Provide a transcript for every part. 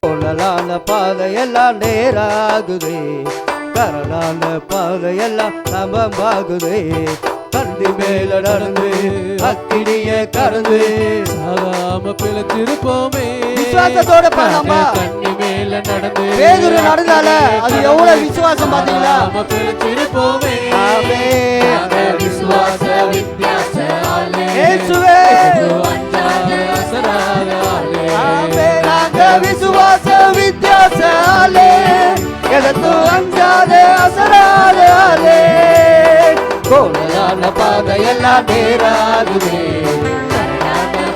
கொள்ளலான பாதையெல்லாம் நேராகுதே, கரலான பாதையெல்லாம் சமமாகுதே. கண்டி மேல நடந்து அக்கினிய கடந்து சாகாம பிழைச்சிருப்போமே. விசுவாசத்தோட பாடலாமா? கண்ணி மேல நடந்து பேதுரு நடந்தால அது எவ்வளவு விசுவாசம் பாத்தீங்களா? பிழைச்சிருப்போமே. விசுவாச வித்தியாசம் இயேசுவே நாங்க விசுவாச வித்தியாசாலே எதற்கு அஞ்சாதே அசராலே. கோணலான பாதையெல்லாம் நேராகுதே,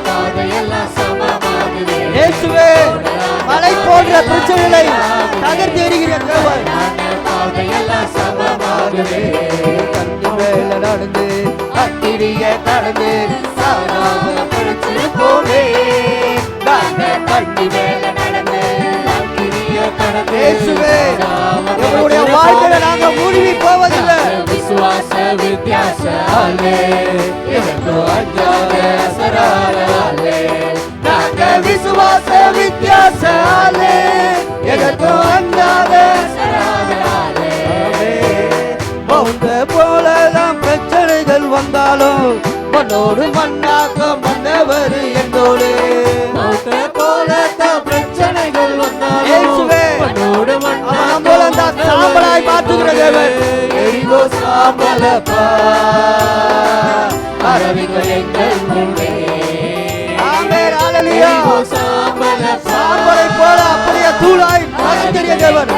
பாதையெல்லாம் சமமாகுதே. இயேசுவே மலை போன்ற பிரச்சனைகளை தகர்த்து எறிகிற தேவன். பாதையெல்லாம் சமமாகுதே. கண்ணி மேல நடந்து அக்கினிய கடந்து சாகாம பிழைச்சிருப்போமே. நாங்க கண்ணி மேல நடந்து அக்கினிய கடந்து இயேசுவே எங்களுடைய வாழ்க்கையில நாங்க மூழ்கி போவதில்லை. விசுவாச வித்தியாசாலே எதற்கு அஞ்சாதே அசராலே. நாங்க விசுவாச வித்தியாசாலே எதற்கு அஞ்சாதே அசராலே. மௌந்த போலதான் பிரச்சனைகள் வந்தாலும் மண்ணோடு மண்ணாக்க மன்னவர் என்னோடு. மௌத்த போலத்தான் பிரச்சனைகள் வந்தாலும் இயேசுவே மண்ணோடு மண்ணாக போலதான் சாம்பலாய் மாற்றுகிற தேவன். எரிகோ சாம்பலப்பா அரவிகள் எங்கள் முன்னே. ஆமென் ஹல்லேலூயா. சாம்பலை போல அப்படியே தூளாய் மாற்றுகிற தேவன்.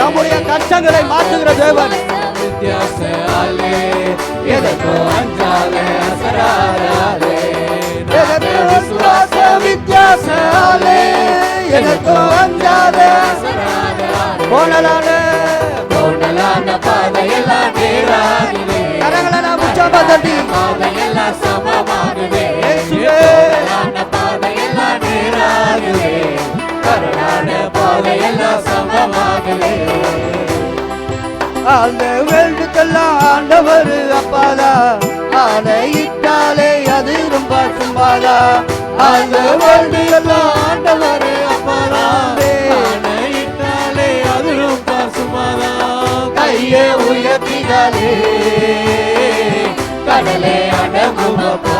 நம்முடைய கஷ்டங்களை மாற்றுகிற தேவன். வித்தியாசாலே எதற்கோ அஞ்சாலே அசராலே. விசுவாச வித்தியாசாலே எதற்கோ அஞ்சாதே கோணலான பாதையெல்லாம் நேராகுதே, கரங்களை நாம் உற்சாகமா தட்டி பாதையெல்லாம் சமமாகுதே. இயேசுவே கோணலான பாதையெல்லாம் நேராகுதே, கரலான பாதையெல்லாம் சமமாகுதே. அந்த வேண்டுக்கெல்லாம் ஆண்டவர் அப்பாதா, ஆணையிட்டாலே அது ரொம்ப சும்மாதா. அந்த வேண்டுக்கெல்லாம் ஆண்டவர் அப்பாதா, ஆணையிட்டாலே அது ரொம்ப சுமாரா. கையை உயர்த்தினாலே கடலே அடங்குமப்பா,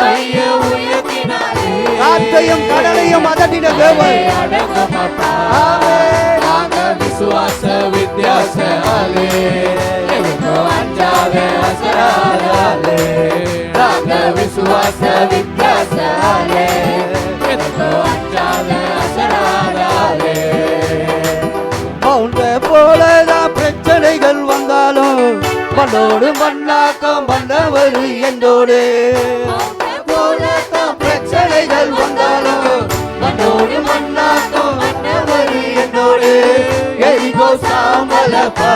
கையை உயர்த்தினாலே காற்றையும் கடலையும் அதட்டின தேவன். அடங்குமப்பா. ஆமென். நாங்க விசுவாச வித்தியாசாலே எதற்கோ அஞ்சாதே அசராலே. நாங்க விசுவாச வித்தியாசாலே எதற்கோ அஞ்சாதே அசராலே. மௌன போலதான் பிரச்சனைகள் வந்தாலும் மண்ணோடு மண்ணாக்கம் மன்னவர் என்னோடு. போலதான் பிரச்சனைகள் வந்தாலும் மண்ணோடு மண்ணாக்கம் மன்னவர் என்னோடு. எரிகோ சாம்பலப்பா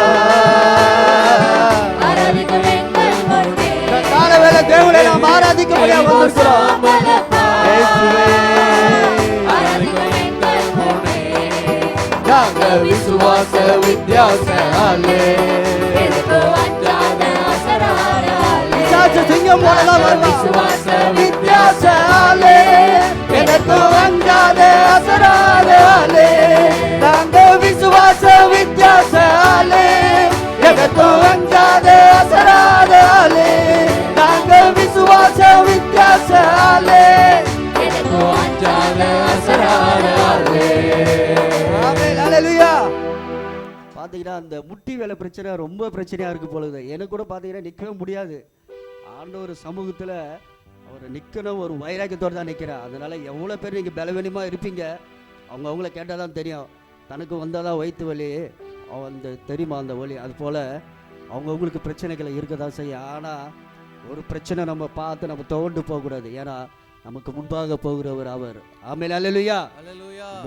அரவிகள் எங்கள் முன்னே. கால வேலை தேவனை நாம் ஆராதிக்க முடியாம வந்திருக்கிறோம். இயேசுவே அரவிகள் எங்கள் முன்னே. நாங்க விசுவாச வித்தியாசாலே எதற்கோ அஞ்சாதே அசராலே. சாட்சி சிங்கம் போலதான் வருவான். விசுவாச வித்தியாசாலே எனக்கு வந்தாதே அசராலே. நாங்க விசுவாச வித்தியாசாலே எனக்கு வந்தாதே அசராலே. நாங்க விசுவாச வித்தியாசாலே எதற்கோ அஞ்சாதே அசராலே. ஆமென் ஹல்லேலூயா. பாத்தீங்கன்னா அந்த முட்டி வேலை பிரச்சனை ரொம்ப பிரச்சனையா இருக்கு பொழுது எனக்கு கூட பாத்தீங்கன்னா நிற்கவே முடியாது. ஆண்டவர் சமூகத்துல அவர் நிற்கணும் ஒரு வைராக்கியத்தோடு தான் நிற்கிறார். அதனால எவ்வளோ பேர் நீங்கள் பலவீனமாக இருப்பீங்க அவங்கள கேட்டால் தான் தெரியும். தனக்கு வந்தால் தான் வயிற்று வலி அந்த தெரியுமா அந்த வலி. அது போல் அவங்கவுங்களுக்கு பிரச்சனைகளை இருக்க தான் செய்யும். ஆனால் ஒரு பிரச்சனை நம்ம பார்த்து நம்ம துவண்டு போகக்கூடாது. ஏன்னா நமக்கு முன்பாக போகிறவர் அவர். ஆமென் ஹல்லேலூயா.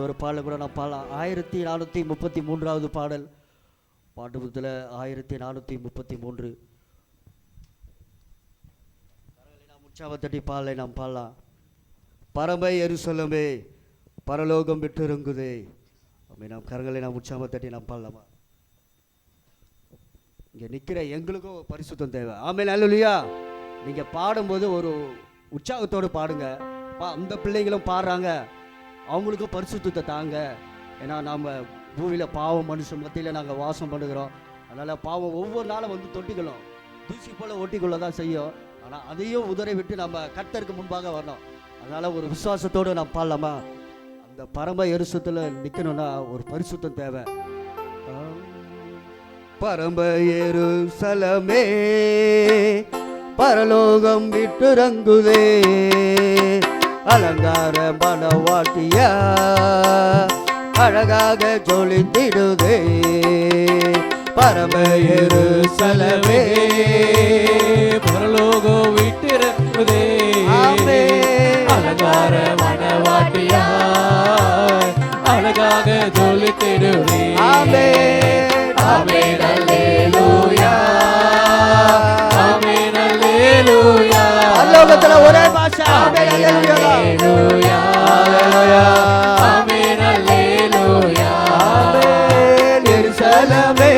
ஒரு பாடல் கூட நான் பாடலாம். 1433வது பாடல் பாட்டு புத்தகத்தில் 1433. நாம் உற்சாகத்தட்டி பாடலை நாம் பாடலாம். பரம எருசலேமே பரலோகம் விட்டிருங்குதே. நாம் கரங்களை நாம் உற்சாகத்தட்டி நாம் பாடலாமா? இங்கே நிற்கிற எங்களுக்கும் பரிசுத்தம் தேவை. ஆமென் ஹல்லேலூயா. நீங்கள் பாடும்போது ஒரு உற்சாகத்தோடு பாடுங்க. அந்த பிள்ளைங்களும் பாடுறாங்க, அவங்களுக்கும் பரிசுத்தத்தை தாங்க. ஏன்னா நம்ம பூமியில் பாவம் மனுஷன் மத்தியில் நாங்கள் வாசம் பண்ணுகிறோம். அதனால் பாவம் ஒவ்வொரு நாளும் வந்து தொட்டிக்கொள்ளும், தூசி போல் ஒட்டிக்கொள்ள தான் செய்யும். ஆனால் அதையும் உதறி விட்டு நம்ம கர்த்தருக்கு முன்பாக வரணும். அதனால் ஒரு விசுவாசத்தோடு நான் பாடலாமா? அந்த பரம எருசத்தில் நிற்கணும்னா ஒரு பரிசுத்தம் தேவை. பரம எருசலமே பரலோகம் விட்டு ரங்குதே, அலங்கார மணவாட்டியா அழகாக ஜொலித்திடுதே. பரம எருசலமே பரலோகம் விட்டிருக்குதே, அலங்கார மணவாட்டியா அழகாக ஜொலித்திடுவே. ஆமென் ஆமென் அல்லேலூயா, ஆமென் அல்லேலூயா. பரலோகத்துல ஒரே பாஷை ஆமென் அல்லேலூயா, ஆமென் அல்லேலூயா. ஆமென் எருசலமே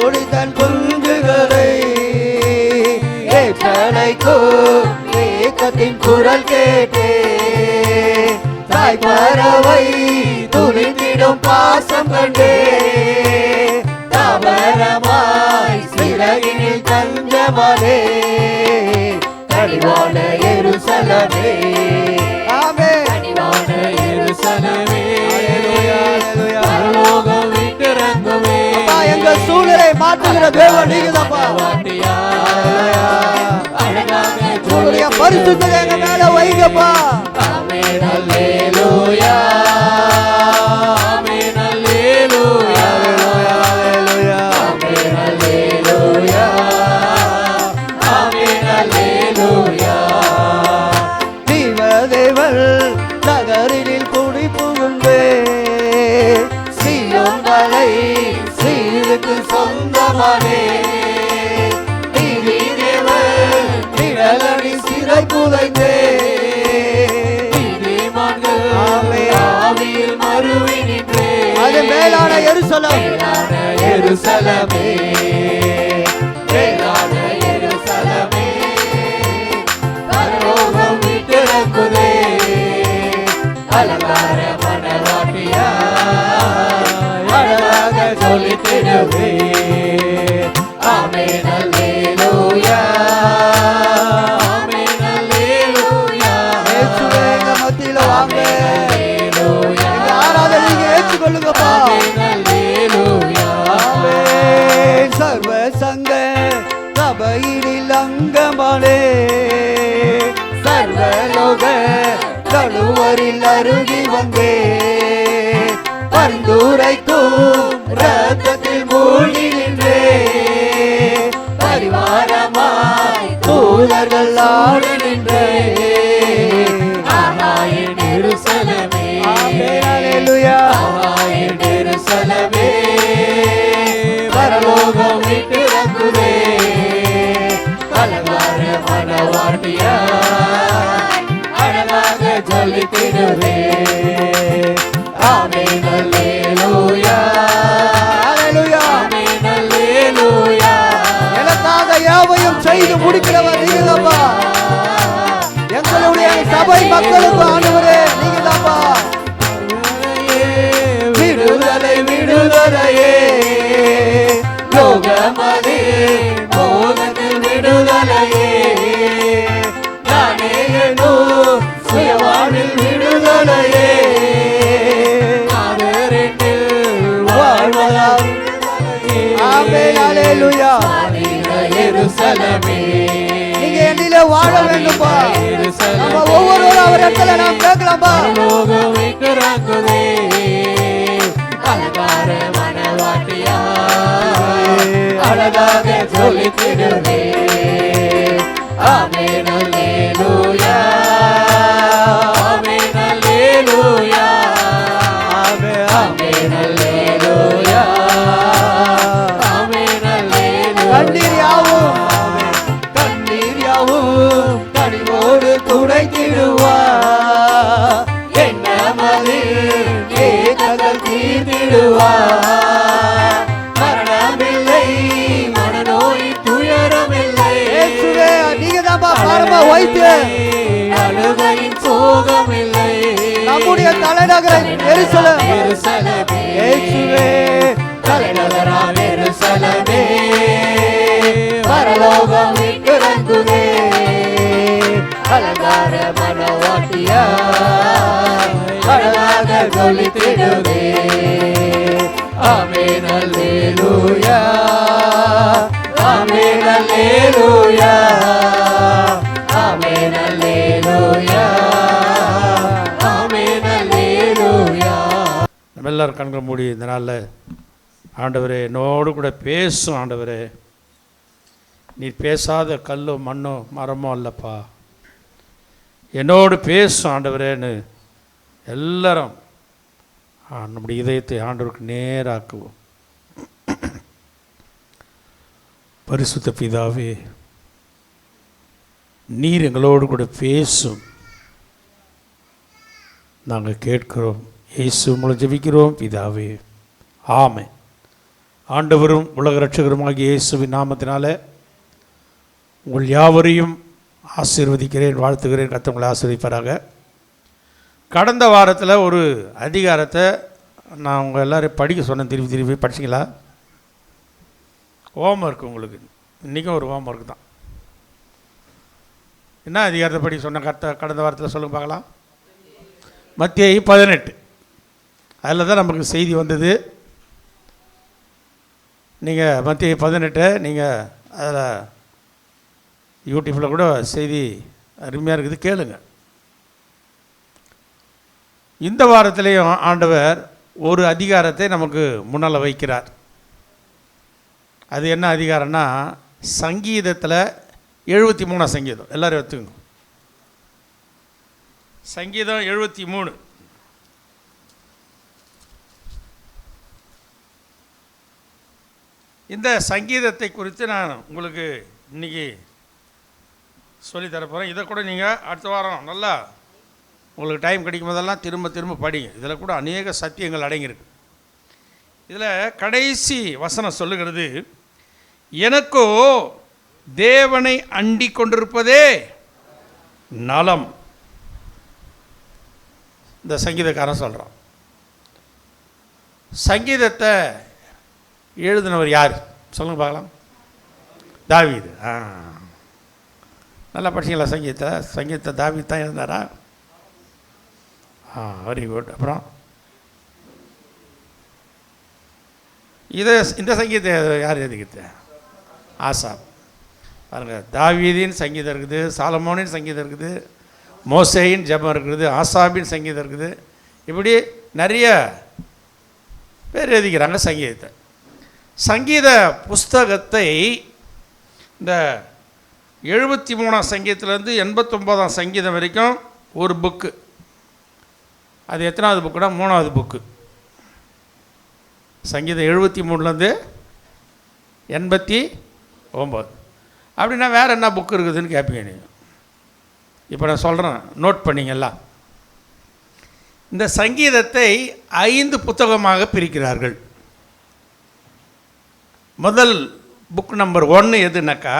ஓடி தன் குஞ்சுகளை ஏற்றலைக்கும் ஏக்கத்தின் குரல் கேட்டே, தாய் பறவை துணிந்திடும் பாசம் கண்டே, தாவரமாய் சிறகினில் தஞ்சமனே கனிவான எருசலமே. ஆமென் கனிவான எருசலமே பரலோகம் விட்டிறங்குவே. எங்கள் சூழலை மாற்றுகிற தேவன் நீங்கதான்ப்பா. மணவாட்டியா அழகாக உங்களுடைய பரிசுத்தத்தை எங்க மேல வைங்கப்பா. ஆமென் அல்லேலூயா, ஆமென் அல்லேலூயா, ஆமென் அல்லேலூயா, ஆமென் அல்லேலூயா. தேவதேவன் நகரினில் குடி புகுந்தே, சீயோன் மலை சீருக்கு சொந்தமானே, நீதிதேவன் நிழலடி சிறை புதைந்தே, நீதிமான்கள் ஆமென். ஆவியில் மறுவி நின்றே. அது மேலான எருசலம், மேலான எருசலமே, மேலான எருசலமே பரலோகம் விட்டிறங்குதே, அலங்கார மணவாட்டியா அழகாக ஜொலித்திடுவே. ஆமென் அல்லேலூயா, ஆமென் அல்லேலூயா. இயேசுவே எங்க மத்தியில வாங்க. அல்லேலூயா, எங்க ஆராதனை நீங்க ஏற்றுக்கொள்ளுங்கப்பா. ஆமென் அல்லேலூயா. ஆமென். சர்வ சங்க சபையினில் அங்கமானே, சர்வலோக நடுவரில் அருகி வந்தே, பரிந்துரைக்கும் ரத்தத்தில் மூழ்கி நின்றே, பரிவாரமாய் தூதர்கள் ஆடி நின்றே. ஆமென் எருசலமே, ஆமென் அல்லேலூயா. ஆமென் எருசலமே பரலோகம் விட்டிறங்குதே, அலங்கார மணவாட்டியா அழகாக ஜொலித்திடுவே. ஆமென் அல்லேலூயா, அல்லேலூயா. ஆமென் அல்லேலூயா. எனக்காக யாவையும் செய்து முடிக்கிறவர் நீங்கதாப்பா. எங்களுடைய சபை மக்களுக்கு ஆண்டவரே நீங்கதாப்பா. விடுதலை விடுதலையே, லோகமதே மோகத்தில் விடுதலையே, நானே என்னோ சுயவாழ்வில் விடுதலையே, ஆதரத்தில் வாழ்வதால் விடுதலையே. ஆமென் அல்லேலூயா. ஆதின எருசலமே, நீங்க என்னில வாழ வேண்டும்பா. எருசலமே, நம்ம ஒவ்வொருவரும் அவர் இடத்துல நாம் கேட்கலாம்பா. பரலோகம் விட்டிறங்குதே, அலங்கார மணவாட்டியா அழகாக ஜொலித்திடுவே. ஆமென் அல்லேலூயா, ஆமென் அல்லேலூயா, ஆமென் ஆமென் அல்லேலூயா, ஆமென் அல்லேலூயா. கண்ணீர் யாவும் கண்ணீர் யாவும் கனிவோடு துடைத்திடுவார், என்ன மதில் ஏக்கங்கள் தீர்த்திடுவார், மரணமில்லை மனநோய் துயரமில்லை. இயேசுவே நீங்கதாப்பா பரம வைத்தியர். அழுகையின் சோகமில்லை, நம்முடைய தலைநகரம் எருசலேம். எருசலேமே இயேசுவே தலைநகராம் எருசலேமே பரலோகம் இறங்குதே அலங்கார மனவாட்டியா அழகாக ஜொலித்திடுதே. ஆமென் அல்லேலூயா ஆமென் அல்லேலூயா ஆமென் அல்லேலூயா ஆமென் அல்லேலூயா. நம்ம எல்லாரும் கண்களை மூடி இந்த நாளில் ஆண்டவரே என்னோடு கூட பேசும் ஆண்டவரே, நீ பேசாத கல்லோ மண்ணோ மரமோ அல்லப்பா, என்னோடு பேசும் ஆண்டவரேன்னு எல்லாரும் நம்முடைய இதயத்தை ஆண்டவருக்கு நேராக்குவோம். பரிசுத்த பிதாவே, நீர் எங்களோடு கூட பேசும், நாங்கள் கேட்கிறோம். இயேசு மூலம் ஜெபிக்கிறோம் பிதாவே, ஆமென். ஆண்டவரும் உலக இரட்சகருமாகிய இயேசுவின் நாமத்தினால உங்கள் யாவரையும் ஆசீர்வதிக்கிறேன், வாழ்த்துகிறேன். கர்த்தர் உங்களை ஆசீர்வதிப்பாராக. கடந்த வாரத்தில் ஒரு அதிகாரத்தை நான் உங்கள் எல்லோரும் படிக்க சொன்னேன். திருப்பி படிச்சிங்களா? ஹோம் ஒர்க் உங்களுக்கு இன்றைக்கும் ஒரு ஹோம் ஒர்க் தான். என்ன அதிகாரத்தை படிக்க சொன்ன கடந்த வாரத்தில் சொல்லுங்க பார்க்கலாம். மத்தேயு 18 அதில் தான் நமக்கு செய்தி வந்தது. நீங்கள் மத்தேயு 18 நீங்கள் அதில் யூடியூப்பில் கூட செய்தி அருமையாக இருக்குது, கேளுங்க. இந்த வாரத்திலையும் ஆண்டவர் ஒரு அதிகாரத்தை நமக்கு முன்னால் வைக்கிறார். அது என்ன அதிகாரம்னா, சங்கீதத்தில் 73 சங்கீதம். எல்லோரும் எடுத்துங்க. சங்கீதம் 73. இந்த சங்கீதத்தை குறித்து நான் உங்களுக்கு இன்றைக்கி சொல்லித்தரப்போகிறேன். இதை கூட நீங்கள் அடுத்த வாரம் நல்லா உங்களுக்கு டைம் கிடைக்கும் போதெல்லாம் திரும்ப படிங்க. இதில் கூட அநேக சத்தியங்கள் அடங்கியிருக்கு. இதில் கடைசி வசனம் சொல்லுகிறது, எனக்கோ தேவனை அண்டி கொண்டிருப்பதே நலம். இந்த சங்கீதக்காரன் சொல்கிறான். சங்கீதத்தை எழுதினவர் யார் சொல்லுங்க பார்க்கலாம். தாவீது. நல்லா படிச்சிங்களா? சங்கீதத்தை தாவீது தான் எழுதினாரா? Very good. அப்புறம் இந்த சங்கீதத்தை யார் எழுதிக்கிறது? ஆசாப். பாருங்கள், தாவீதின் சங்கீதம் இருக்குது, சாலமோனின் சங்கீதம் இருக்குது, மோசேயின் ஜெபம் இருக்குது, ஆசாபின் சங்கீதம் இருக்குது. இப்படி நிறைய பேர் எழுதிக்கிறாங்க சங்கீதத்தை. சங்கீத புஸ்தகத்தை இந்த 73 சங்கீதத்துலேருந்து 89 சங்கீதம் வரைக்கும் ஒரு புக்கு. அது எத்தனாவது புக்குனா? 3வது புக்கு. சங்கீதம் 73லேருந்து 89. அப்படின்னா வேறு என்ன புக்கு இருக்குதுன்னு கேட்பீங்க நீங்கள். இப்போ நான் சொல்கிறேன், நோட் பண்ணிங்கல்ல. இந்த சங்கீதத்தை 5 புத்தகமாக பிரிக்கிறார்கள். முதல் புக் நம்பர் 1 எதுனாக்கா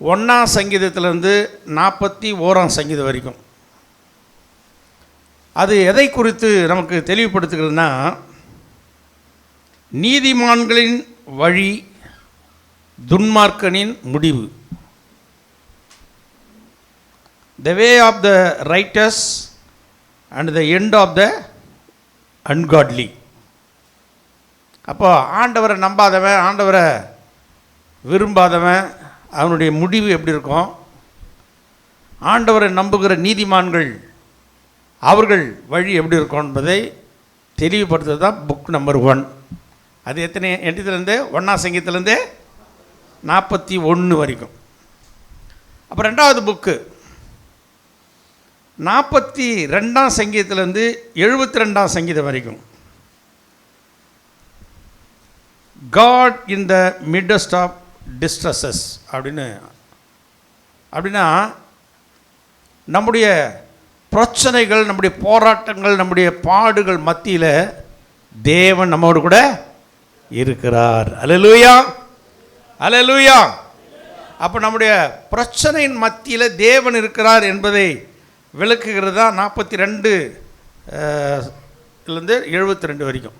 1ஆம் சங்கீதத்திலேருந்து 41ஆம் சங்கீதம் வரைக்கும். அது எதை குறித்து நமக்கு தெளிவுபடுத்துகிறதுனா, நீதிமான்களின் வழி, துன்மார்க்கனின் முடிவு. The way of the righteous and the end of the ungodly. அப்போ ஆண்டவரை நம்பாதவன், ஆண்டவரை விரும்பாதவன், அவனுடைய முடிவு எப்படி இருக்கும்? ஆண்டவரை நம்புகிற நீதிமான்கள் அவர்கள் வழி எப்படி இருக்கும் என்பதை தெளிவுபடுத்துறது தான் புக் நம்பர் 1. அது எத்தனைலேருந்து 1ஆம் சங்கீதத்துலேருந்து 41 வரைக்கும். அப்போ 2வது புக்கு 42ஆம் சங்கீதத்துலேருந்து 72ஆம் சங்கீதம் வரைக்கும். God in the midst of distresses அப்படின்னா நம்முடைய பிரச்சனைகள், நம்முடைய போராட்டங்கள், நம்முடைய பாடுகள் மத்தியில் தேவன் நம்மோடு கூட இருக்கிறார். அல்லேலூயா, அல்லேலூயா. அப்போ நம்முடைய பிரச்சனையின் மத்தியில் தேவன் இருக்கிறார் என்பதை விளக்குகிறது தான் 42 இருந்து 72 வரைக்கும்.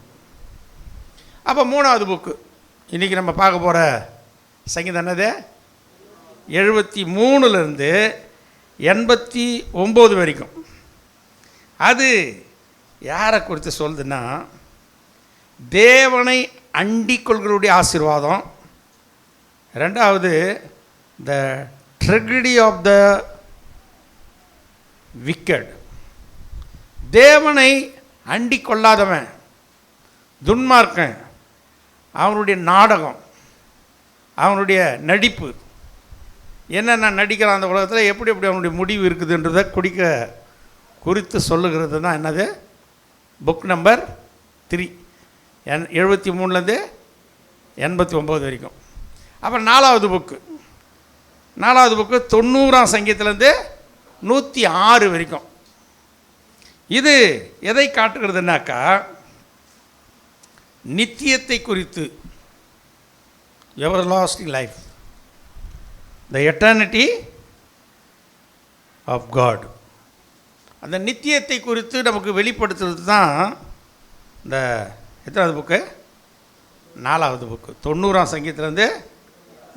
அப்போ 3வது புக்கு இன்றைக்கி நம்ம பார்க்க போகிற சங்கீதம் என்னது? 73லேருந்து 89 வரைக்கும். அது யாரை குறித்து சொல்லுதுன்னா, தேவனை அண்டிக் கொள்களுடைய ஆசீர்வாதம். 2வது த ட்ரெஜடி ஆஃப் த விக்கெட். தேவனை அண்டிக் கொள்ளாதவன், துன்மார்க்கன், அவனுடைய நாடகம், அவனுடைய நடிப்பு, என்னென்ன நடிக்கிறான் அந்த உலகத்தில், எப்படி எப்படி அவனுடைய முடிவு இருக்குதுன்றதை குறித்து சொல்லுகிறது தான் என்னது? புக் நம்பர் 3, 73லேருந்து 89 வரைக்கும். அப்புறம் 4வது புக்கு 90ஆம் சங்கீதத்துலேருந்து 106 வரைக்கும். இது எதை காட்டுகிறதுனாக்கா, நித்தியத்தை குறித்து, everlasting life, the eternity of God, அந்த நித்தியத்தை குறித்து நமக்கு வெளிப்படுத்துறது தான் இந்த எத்தனாவது புக்கு? 4வது புக்கு 90ஆம் சங்கீதத்துலேருந்து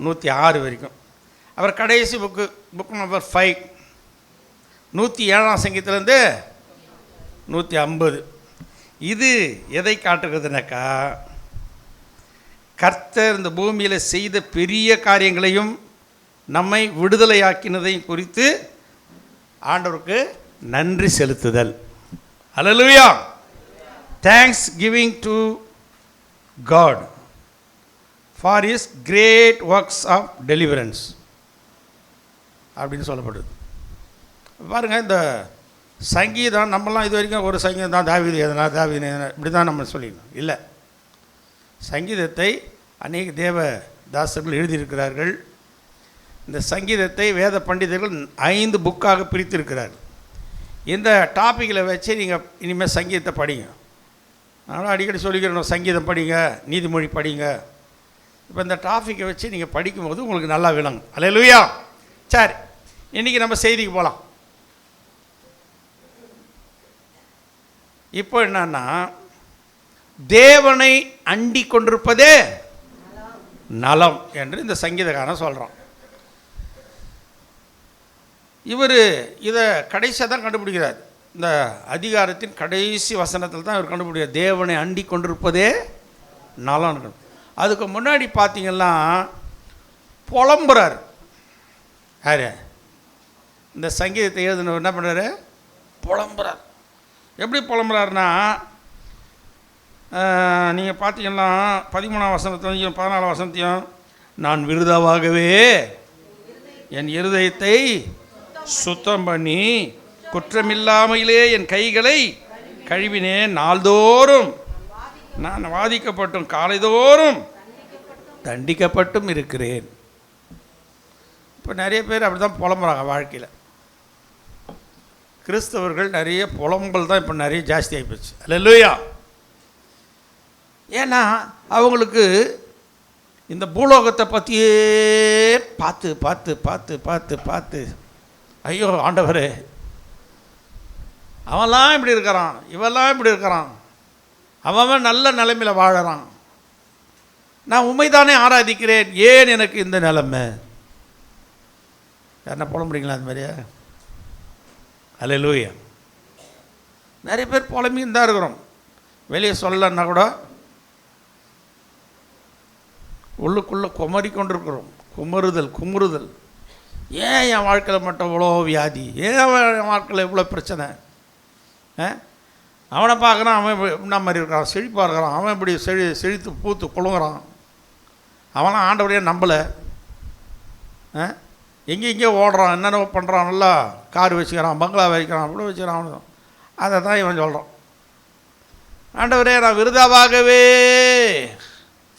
106 வரைக்கும். அப்புறம் கடைசி புக் நம்பர் 5 107ஆம் சங்கீதத்துலேருந்து 150. இது எதை காட்டுகிறதுனாக்கா, கர்த்தர் இந்த பூமியில் செய்த பெரிய காரியங்களையும் நம்மை விடுதலையாக்கினதையும் குறித்து ஆண்டவருக்கு நன்றி செலுத்துதல். Hallelujah. Thanks giving to God for his great works of deliverance அப்படின்னு சொல்லப்படுது. பாருங்கள், இந்த சங்கீதம் நம்மலாம் இது வரைக்கும் ஒரு சங்கீதம் தான் தாவீது எதனா இப்படி தான் நம்ம சொல்லிடணும். இல்லை, சங்கீதத்தை அநேக தேவ தாசர்கள் எழுதியிருக்கிறார்கள். இந்த சங்கீதத்தை வேத பண்டிதர்கள் 5 புக்காக பிரித்திருக்கிறார்கள். இந்த டாப்பிக்கில் வச்சு நீங்கள் இனிமேல் சங்கீதத்தை படிங்க. அதனால் அடிக்கடி சொல்லிக்கிறோம், சங்கீதம் படிங்க, நீதிமொழி படிங்க. இப்போ இந்த டாப்பிக்கை வச்சு நீங்கள் படிக்கும்போது உங்களுக்கு நல்லா விளங்கும். அல்லேலூயா. சரி, இன்றைக்கி நம்ம செய்திக்கு போகலாம். இப்போ என்னன்னா, தேவனை அண்டிக் கொண்டிருப்பதே நலம் என்று இந்த சங்கீதக்காரன் சொல்கிறான். இவர் இதை கடைசியாக தான் கண்டுபிடிக்கிறார். இந்த அதிகாரத்தின் கடைசி வசனத்தில் தான் இவர் கண்டுபிடிக்கிறார், தேவனை அண்டிக் கொண்டிருப்பதே நலம். அதுக்கு முன்னாடி பார்த்தீங்கன்னா புலம்புறார். யார்? இந்த சங்கீதத்தை எழுதுனவர் என்ன பண்ணுறாரு? புலம்புறார். எப்படி புலம்புறாருன்னா, நீங்கள் பார்த்தீங்கன்னா 13ஆம் வசனத்தையும் 14ஆம் வசனத்தையும், நான் விருதாவாகவே என் இருதயத்தை சுத்தம் பண்ணி குற்றமில்லாமையிலே என் கைகளை கழுவினேன், நாள்தோறும் நான் வாதிக்கப்பட்டும் காலைதோறும் தண்டிக்கப்பட்டும் இருக்கிறேன். இப்போ நிறைய பேர் அப்படி தான் புலம்புறாங்க வாழ்க்கையில். கிறிஸ்தவர்கள் நிறைய புலம்பல் தான் இப்போ நிறைய ஜாஸ்தி ஆகிப்போச்சு. அல்லேலூயா. ஏன்னா அவங்களுக்கு இந்த பூலோகத்தை பற்றியே பார்த்து பார்த்து பார்த்து பார்த்து பார்த்து, ஐயோ ஆண்டவரே, அவன்லாம் இப்படி இருக்கிறான், இவெல்லாம் இப்படி இருக்கிறான், அவன் நல்ல நிலைமையில் வாழறான், நான் உண்மைதானே ஆராதிக்கிறேன், ஏன் எனக்கு இந்த நிலைமை? யாருன்னா புலம்புறீங்களா அது மாதிரியா? அல்லேலூயா. நிறைய பேர் புலம்பின்னு தான் இருக்கிறோம். வெளியே சொல்லலைன்னா கூட உள்ளுக்குள்ளே குமரி கொண்டிருக்கிறோம். குமுறுதல். ஏன் என் வாழ்க்கையில் மட்டும் இவ்வளோ வியாதி? ஏன் என் வாழ்க்கையில் இவ்வளோ பிரச்சனை? அவனை பார்க்குறான், அவன் என்ன மாதிரி இருக்கிறான், செழிப்பாக இருக்கிறான், அவன் இப்படி செழித்து பூத்து குழுங்குறான், அவனாம் ஆண்டவரையே நம்பலை, எங்கேயோ ஓடுறான், என்னென்ன பண்ணுறான், நல்லா கார் வச்சுக்கிறான், பங்களா வைக்கிறான், அப்படி வச்சுக்கிறான். அவனும் அதை தான் இவன் சொல்கிறான், ஆண்டவரே நான் விருதாவாகவே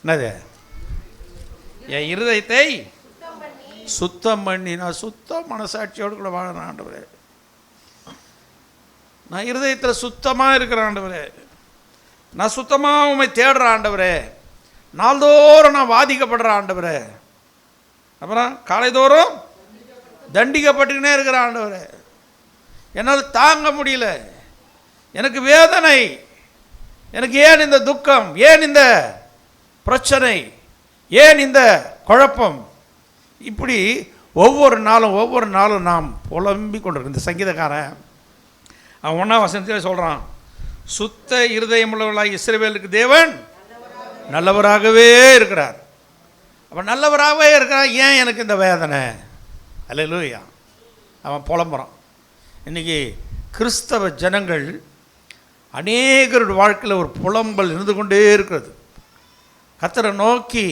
என்னது என் இருதயத்தை சுத்தம் பண்ணி, நான் சுத்த மனசாட்சியோடு கூட வாழறேன் ஆண்டவரே, நான் இருதயத்தில் சுத்தமாக இருக்கிறேன் ஆண்டவரே, நான் சுத்தமாக உண்மை தேடுறேன் ஆண்டவரே, நாள்தோறும் நான் வாதிக்கப்படுறேன் ஆண்டவரே, அப்புறம் காலைதோறும் தண்டிக்கப்பட்டுக்கினே இருக்கிற ஆண்டவரே, என்னால் தாங்க முடியல, எனக்கு வேதனை, எனக்கு ஏன் இந்த துக்கம், ஏன் இந்த பிரச்சனை, ஏன் இந்த குழப்பம், இப்படி ஒவ்வொரு நாளும் நாம் புலம்பி கொண்டிருக்கோம். இந்த சங்கீதக்காரன் அவன் 1ஆம் வசனத்தில் சொல்கிறான், சுத்த இருதயமுள்ளவர்களாக இஸ்ரவேலுக்கு தேவன் நல்லவராகவே இருக்கிறார். அப்போ நல்லவராகவே இருக்கிறார், ஏன் எனக்கு இந்த வேதனை? அல்லேலூயா. அவன் புலம்புறான். இன்றைக்கி கிறிஸ்தவ ஜனங்கள் அநேகருடைய வாழ்க்கையில் ஒரு புலம்பல் இருந்து கொண்டே இருக்கிறது. கர்த்தரை நோக்கி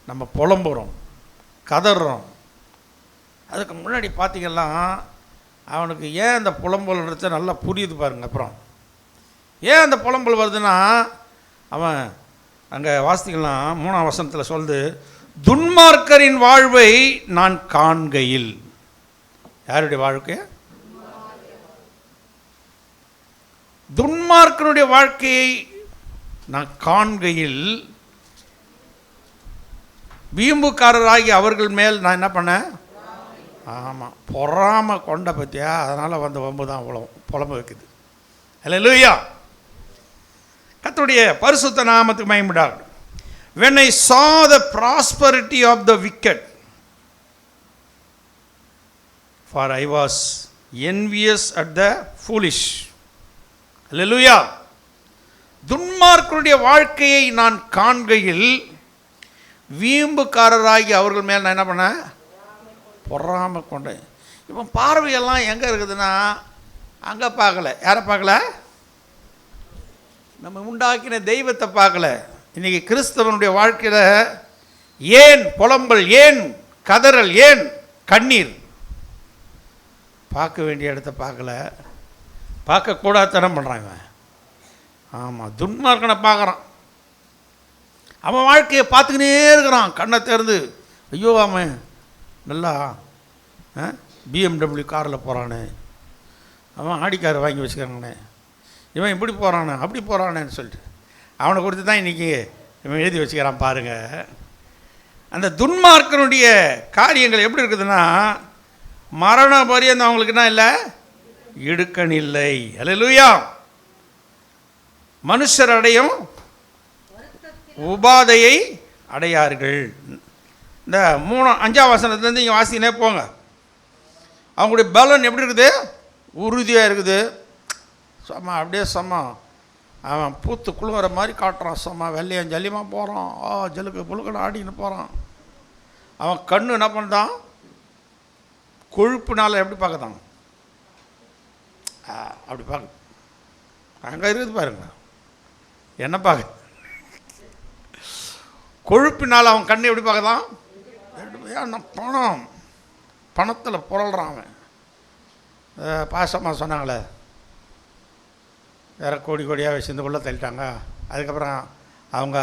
நம்ம புலம்புறோம், கதறோம். அதுக்கு முன்னாடி பார்த்திங்கன்னா அவனுக்கு ஏன் அந்த புலம்பல்ன்றது நல்லா புரியுது பாருங்க. அப்புறம் ஏன் அந்த புலம்பல் வருதுன்னா, அவன் அங்கே வாசிக்கலாம் 3ஆம் வசனத்தில் சொல்லுது, துன்மார்க்கரின் வாழ்வை நான் காண்கையில். யாருடைய வாழ்க்கை? துன்மார்க்கனுடைய வாழ்க்கையை நான் காண்கையில் வீம்புக்காரராகி அவர்கள் மேல் நான் என்ன பண்ணேன்? ஆமாம், பொறாம கொண்ட பற்றியா, அதனால் வந்து வம்பு தான் புலம்பு வைக்குது. அல்லேலூயா. கர்த்தருடைய பரிசுத்த நாமத்துக்கு மகிமையுண்டாகட்டும். When I saw the prosperity of the wicked, for I was envious at the foolish. அல்லேலூயா. துன்மார்க்கருடைய வாழ்க்கையை நான் காண்கையில் வீம்புக்காரராகி அவர்கள் மேல் நான் என்ன பண்ணேன்? பொறாம கொண்டேன். இப்போ பார்வையெல்லாம் எங்கே இருக்குதுன்னா, அங்கே பார்க்கல. யாரை பார்க்கல? நம்ம உண்டாக்கின தெய்வத்தை பார்க்கல. இன்றைக்கி கிறிஸ்தவனுடைய வாழ்க்கையில் ஏன் புலம்பல், ஏன் கதறல், ஏன் கண்ணீர்? பார்க்க வேண்டிய இடத்த பார்க்கல, பார்க்கக்கூடாதனம் பண்ணுறாங்க. ஆமாம், துன்மார்க்கனை பார்க்குறான். அவன் வாழ்க்கையை பார்த்துக்கினே இருக்கிறான் கண்ணை திறந்து. ஐயோ, அவன் நல்லா BMW காரில் போகிறானே, அவன் ஆடி கார் வாங்கி வச்சுக்கிறானே, இவன் இப்படி போகிறானே அப்படி போகிறானேன்னு சொல்லிட்டு அவனை குறித்து தான் இன்றைக்கி இவன் எழுதி வச்சுக்கிறான் பாருங்கள். அந்த துன்மார்க்கனுடைய காரியங்கள் எப்படி இருக்குதுன்னா, மரண பரியந்தம் அவங்களுக்கு என்ன இல்லை? இடுக்கண் இல்லை. அல்லேலூயா. மனுஷர் அடையும் உபாதையை அடையார்கள். இந்த 5ஆம் வசனத்துலேருந்து இங்கே வாசினே போங்க. அவங்களுடைய பலன் எப்படி இருக்குது? உறுதியாக இருக்குது. சும்மா அப்படியே சும்மா அவன் பூத்து குழுங்குற மாதிரி காட்டுறான். சும்மா வெள்ளையும் ஜல்லியமாக போகிறான். ஜல்லுக்கு புழுக்கடை ஆடின்னு போகிறான். அவன் கண்ணு என்ன பண்ணுறான்? கொழுப்புனால எப்படி பார்க்குறான்? அப்படி பார்க்க அங்கே இருக்குது பாருங்க. என்ன பார்க்க? கொழுப்பினால் அவன் கண்ணு எப்படி பார்க்குறான்? பணத்தில் புரள்றான் அவன். பாசமாக சொன்னாங்களே, வேறு கோடி கோடியாக வச்சு உள்ளே தள்ளிட்டாங்க. அதுக்கப்புறம் அவங்க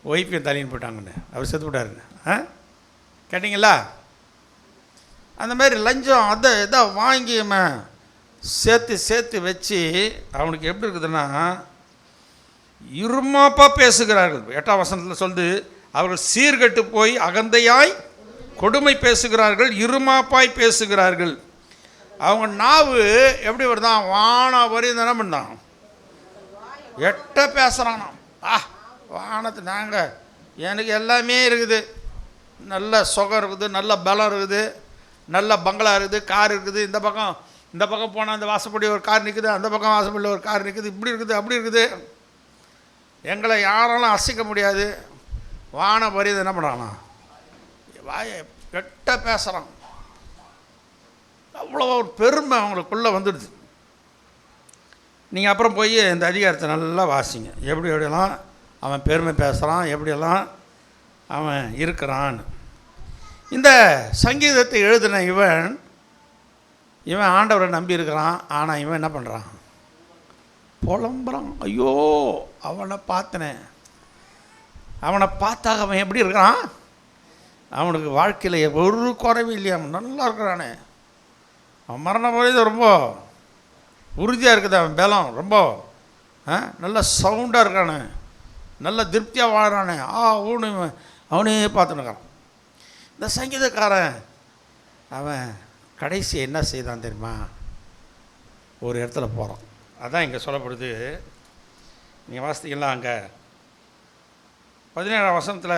ஒய்ஃபையும் தள்ளின்னு போயிட்டாங்கன்னு அவர் செத்து விட்டாருன்னு கேட்டிங்களா? அந்த மாதிரி லஞ்சம் அதை இதை வாங்கி சேர்த்து வச்சு அவனுக்கு எப்படி இருக்குதுன்னா, இருமாப்பாக பேசுகிறார்கள். 8ஆம் வசனத்தில் சொல்லுது, அவர்கள் சீர்கட்டு போய் அகந்தையாய் கொடுமை பேசுகிறார்கள், இருமாப்பாய் பேசுகிறார்கள். அவங்க நாவு எப்படி வருதான்? வான வரையும் தானே பண்ணான், எட்ட பேசுகிறானா? வானத்து நாங்கள் எனக்கு எல்லாமே இருக்குது, நல்ல சுகம் இருக்குது, நல்ல பலம் இருக்குது, நல்ல பங்களா இருக்குது, கார் இருக்குது. இந்த பக்கம் போனால் அந்த வாசப்படி ஒரு கார் நிற்குது, அந்த பக்கம் வாசப்படியில் ஒரு கார் நிற்குது, இப்படி இருக்குது அப்படி இருக்குது. எங்களை யாராலும் அசைக்க முடியாது. வான வரையும் என்ன பண்ணுறானா? வாயை எட்ட பேசுகிறான். அவ்வளோ ஒரு பெருமை அவங்களுக்குள்ளே வந்துடுது. நீங்கள் அப்புறம் போய் இந்த அதிகாரத்தை நல்லா வாசிங்க. எப்படியெல்லாம் அவன் பெருமை பேசுகிறான், எப்படியெல்லாம் அவன் இருக்கிறான். இந்த சங்கீதத்தை எழுதின இவன் ஆண்டவரை நம்பி இருக்கிறான். ஆனால் இவன் என்ன பண்ணுறான்? புலம்புறான். ஐயோ, அவனை பார்த்தனேன். அவனை பார்த்தாக அவன் எப்படி இருக்கிறான்? அவனுக்கு வாழ்க்கையில் ஒரு குறைவு இல்லையா, அவன் நல்லா இருக்கிறானே. அவன் மரண போது ரொம்ப உறுதியாக இருக்குது. அவன் பலம் ரொம்ப நல்ல சவுண்டாக இருக்கானே, நல்ல திருப்தியாக வாழ்கிறானே. ஊனு அவனே பார்த்துனுக்கிறான். இந்த சங்கீதக்காரன் அவன் கடைசி என்ன செய்தான் தெரியுமா? ஒரு இடத்துல போகிறோம். அதான் இங்கே சொல்லப்படுது. நீங்கள் வாசித்தீங்களா? அங்கே 17ஆம் வசனத்தில்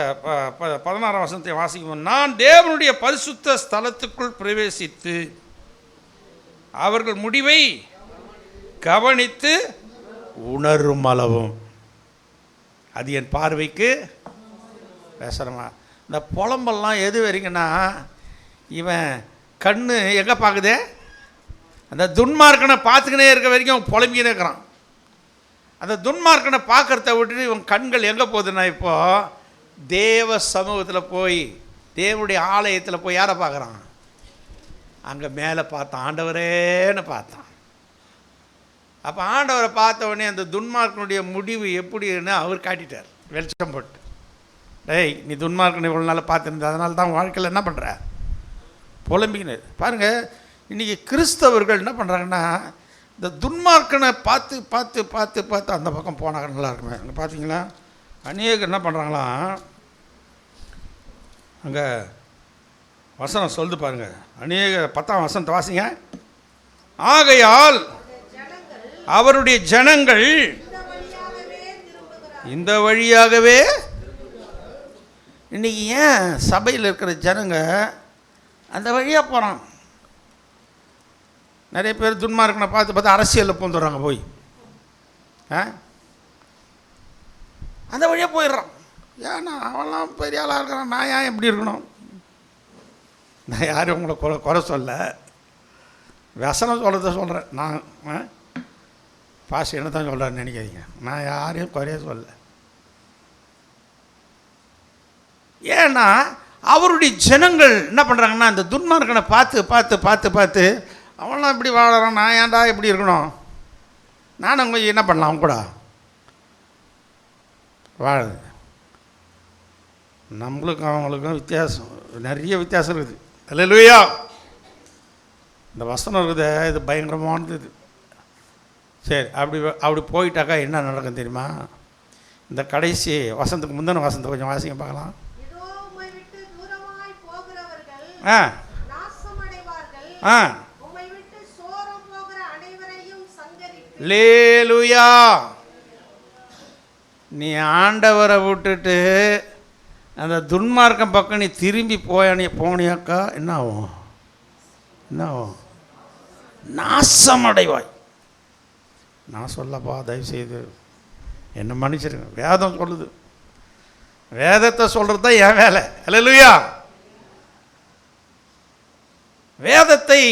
16ஆம் வசனத்தை வாசிக்கும், நான் தேவனுடைய பரிசுத்த ஸ்தலத்துக்குள் பிரவேசித்து அவர்கள் முடிவை கவனித்து உணரும் அளவும் அது என் பார்வைக்கு பேசுகிறமா. இந்த புலம்பெல்லாம் எது வரைக்குன்னா, இவன் கண்ணு எங்கே பார்க்குதே, அந்த துன்மார்க்கனை பார்த்துக்கினே இருக்க வரைக்கும் அவன் புலம்பிக்கினே இருக்கிறான். அந்த துன்மார்க்கனை பார்க்குறத விட்டுட்டு இவன் கண்கள் எங்கே போகுதுன்னா, இப்போது தேவ சமூகத்தில் போய் தேவனுடைய ஆலயத்தில் போய் யாரை பார்க்குறான்? அங்கே மேலே பார்த்தான், ஆண்டவரேன்னு பார்த்தான். அப்போ ஆண்டவரை பார்த்த உடனே அந்த துன்மார்க்கனுடைய முடிவு எப்படின்னு அவர் காட்டிட்டார், வெளிச்சம் போட்டு. டேய், நீ துன்மார்க்கனை இவ்வளோ நாள் பார்த்துருந்த, அதனால தான் வாழ்க்கையில் என்ன பண்ணுற, புலம்பிக்கினது. பாருங்கள், இன்றைக்கி கிறிஸ்தவர்கள் என்ன பண்ணுறாங்கன்னா, இந்த துன்மார்க்கனை பார்த்து பார்த்து பார்த்து பார்த்து அந்த பக்கம் போனாங்க நல்லா இருக்குமே. அங்கே பார்த்தீங்களா, அநேகர் என்ன பண்ணுறாங்களாம், அங்கே வசனம் சொல்லுது பாருங்கள், அநேக 10ஆம் வசனத்தை வாசிங்க. ஆகையால் அவருடைய ஜனங்கள் இந்த வழியாகவே. இன்னைக்கு ஏன் சபையில் இருக்கிற ஜனங்க அந்த வழியாக போகிறான்? நிறைய பேர் துன்மார்க்கனை பார்த்து பார்த்து அரசியலில் பூந்துடுறாங்க போய், அந்த வழியாக போயிடுறான். ஏன்னா அவன்லாம் பெரிய ஆளாக இருக்கிறான், நான் ஏன் எப்படி இருக்கணும்? நான் யாரும் உங்களை குறை சொல்ல, வசனம் சொல்கிறத சொல்கிறேன். நான் பாஸ் என்ன தான் சொல்கிறான்னு நினைக்காதீங்க, நான் யாரையும் குறைய சொல்ல. ஏன்னா அவருடைய ஜனங்கள் என்ன பண்ணுறாங்கன்னா, அந்த துன்மார்க்கனை பார்த்து பார்த்து பார்த்து பார்த்து அவன்லாம் இப்படி வாழறான், நான் ஏன்டா இப்படி இருக்கணும், நானும் கொஞ்சம் என்ன பண்ணலாம் அவன் கூட வாழுது. நம்மளுக்கும் அவங்களுக்கும் வித்தியாசம், நிறைய வித்தியாசம் இருக்குது. அல்லேலூயா. இந்த வசனம் இருக்குது, இது பயங்கரமானது இது. சரி, அப்படி போயிட்டாக்கா என்ன நடக்கும் தெரியுமா? இந்த கடைசி வசனத்துக்கு முந்தின வசனத்தை கொஞ்சம் வாசிங்க பார்க்கலாம். லேலுயா. நீ ஆண்டவரை விட்டுட்டு அந்த துன்மார்க்கம் பக்கம் நீ திரும்பி போனியாக்கா என்ன ஆகும்? என்ன ஆகும்? நாசமடைவாய். நான் சொல்லப்பா, தயவுசெய்து என்ன மன்னிச்சிருங்க. வேதம் சொல்லுது, வேதத்தை சொல்கிறது தான் என் வேலை. அல்லேலூயா. வேதத்தை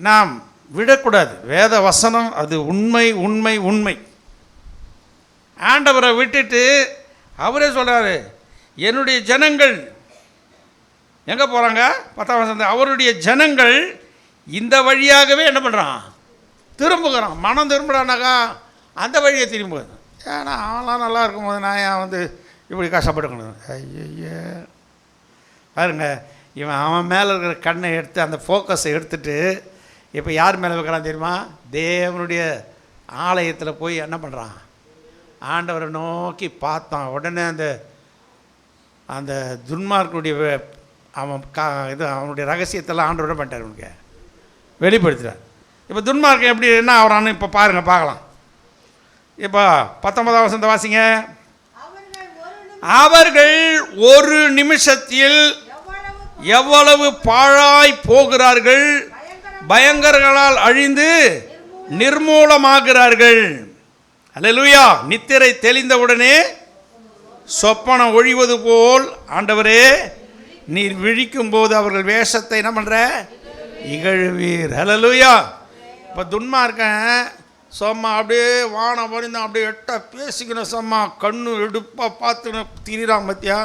நாம் விடக்கூடாது. வேத வசனம் அது உண்மை உண்மை உண்மை. ஆண்டவரை விட்டுட்டு அவரே சொல்கிறாரு, என்னுடைய ஜனங்கள் எங்கே போகிறாங்க? 10ஆம் வசனம், அவருடைய ஜனங்கள் இந்த வழியாகவே என்ன பண்ணுறான்? திரும்புகிறான். மனம் திரும்புகிறானாக்கா அந்த வழியை திரும்புகிறது. ஏன்னா அவன்லாம் நல்லா இருக்கும்போது நான் ஏன் இப்படி கஷ்டப்பட்டுக்கணும்? ஐயய்ய பாருங்க, இவன் அவன் மேலே இருக்கிற கண்ணை எடுத்து அந்த ஃபோக்கஸை எடுத்துட்டு இப்போ யார் மேலே வைக்கிறான் தெரியுமா? தேவனுடைய ஆலயத்தில் போய் என்ன பண்ணுறான்? ஆண்டவரை நோக்கி பார்த்தான். உடனே அந்த துன்மார்க்கனுடைய அவனுடைய ரகசியத்தெல்லாம் ஆண்டவரை பண்ணிட்டார், அவனுக்கு வெளிப்படுத்துகிறார். இப்போ துன்மார்க்கம் எப்படி என்ன ஆகிறான்னு இப்போ பாருங்கள், பார்க்கலாம். இப்போ 19ஆம் வசனத்தை வாசிங்க. அவர்கள் ஒரு நிமிஷத்தில் எவ்வளவு பாழாய் போகிறார்கள், பயங்கரங்களால் அழிந்து நிர்மூலமாகிறார்கள். அல்லேலூயா. நித்திரை தெளிந்தவுடனே சொப்பனம் ஒழிவது போல் ஆண்டவரே நீர் விழிக்கும் போது அவர்கள் வேஷத்தை என்ன பண்ணுற? இகழ்வீர். அல்லேலூயா. இப்போ துன்மார்க்கன் சும்மா அப்படியே வானம் வரைந்தான், அப்படியே எட்ட பேசிக்கணும், சும்மா கண்ணு எடுப்பாக பார்த்துக்கணும் திரிறான். பத்தியா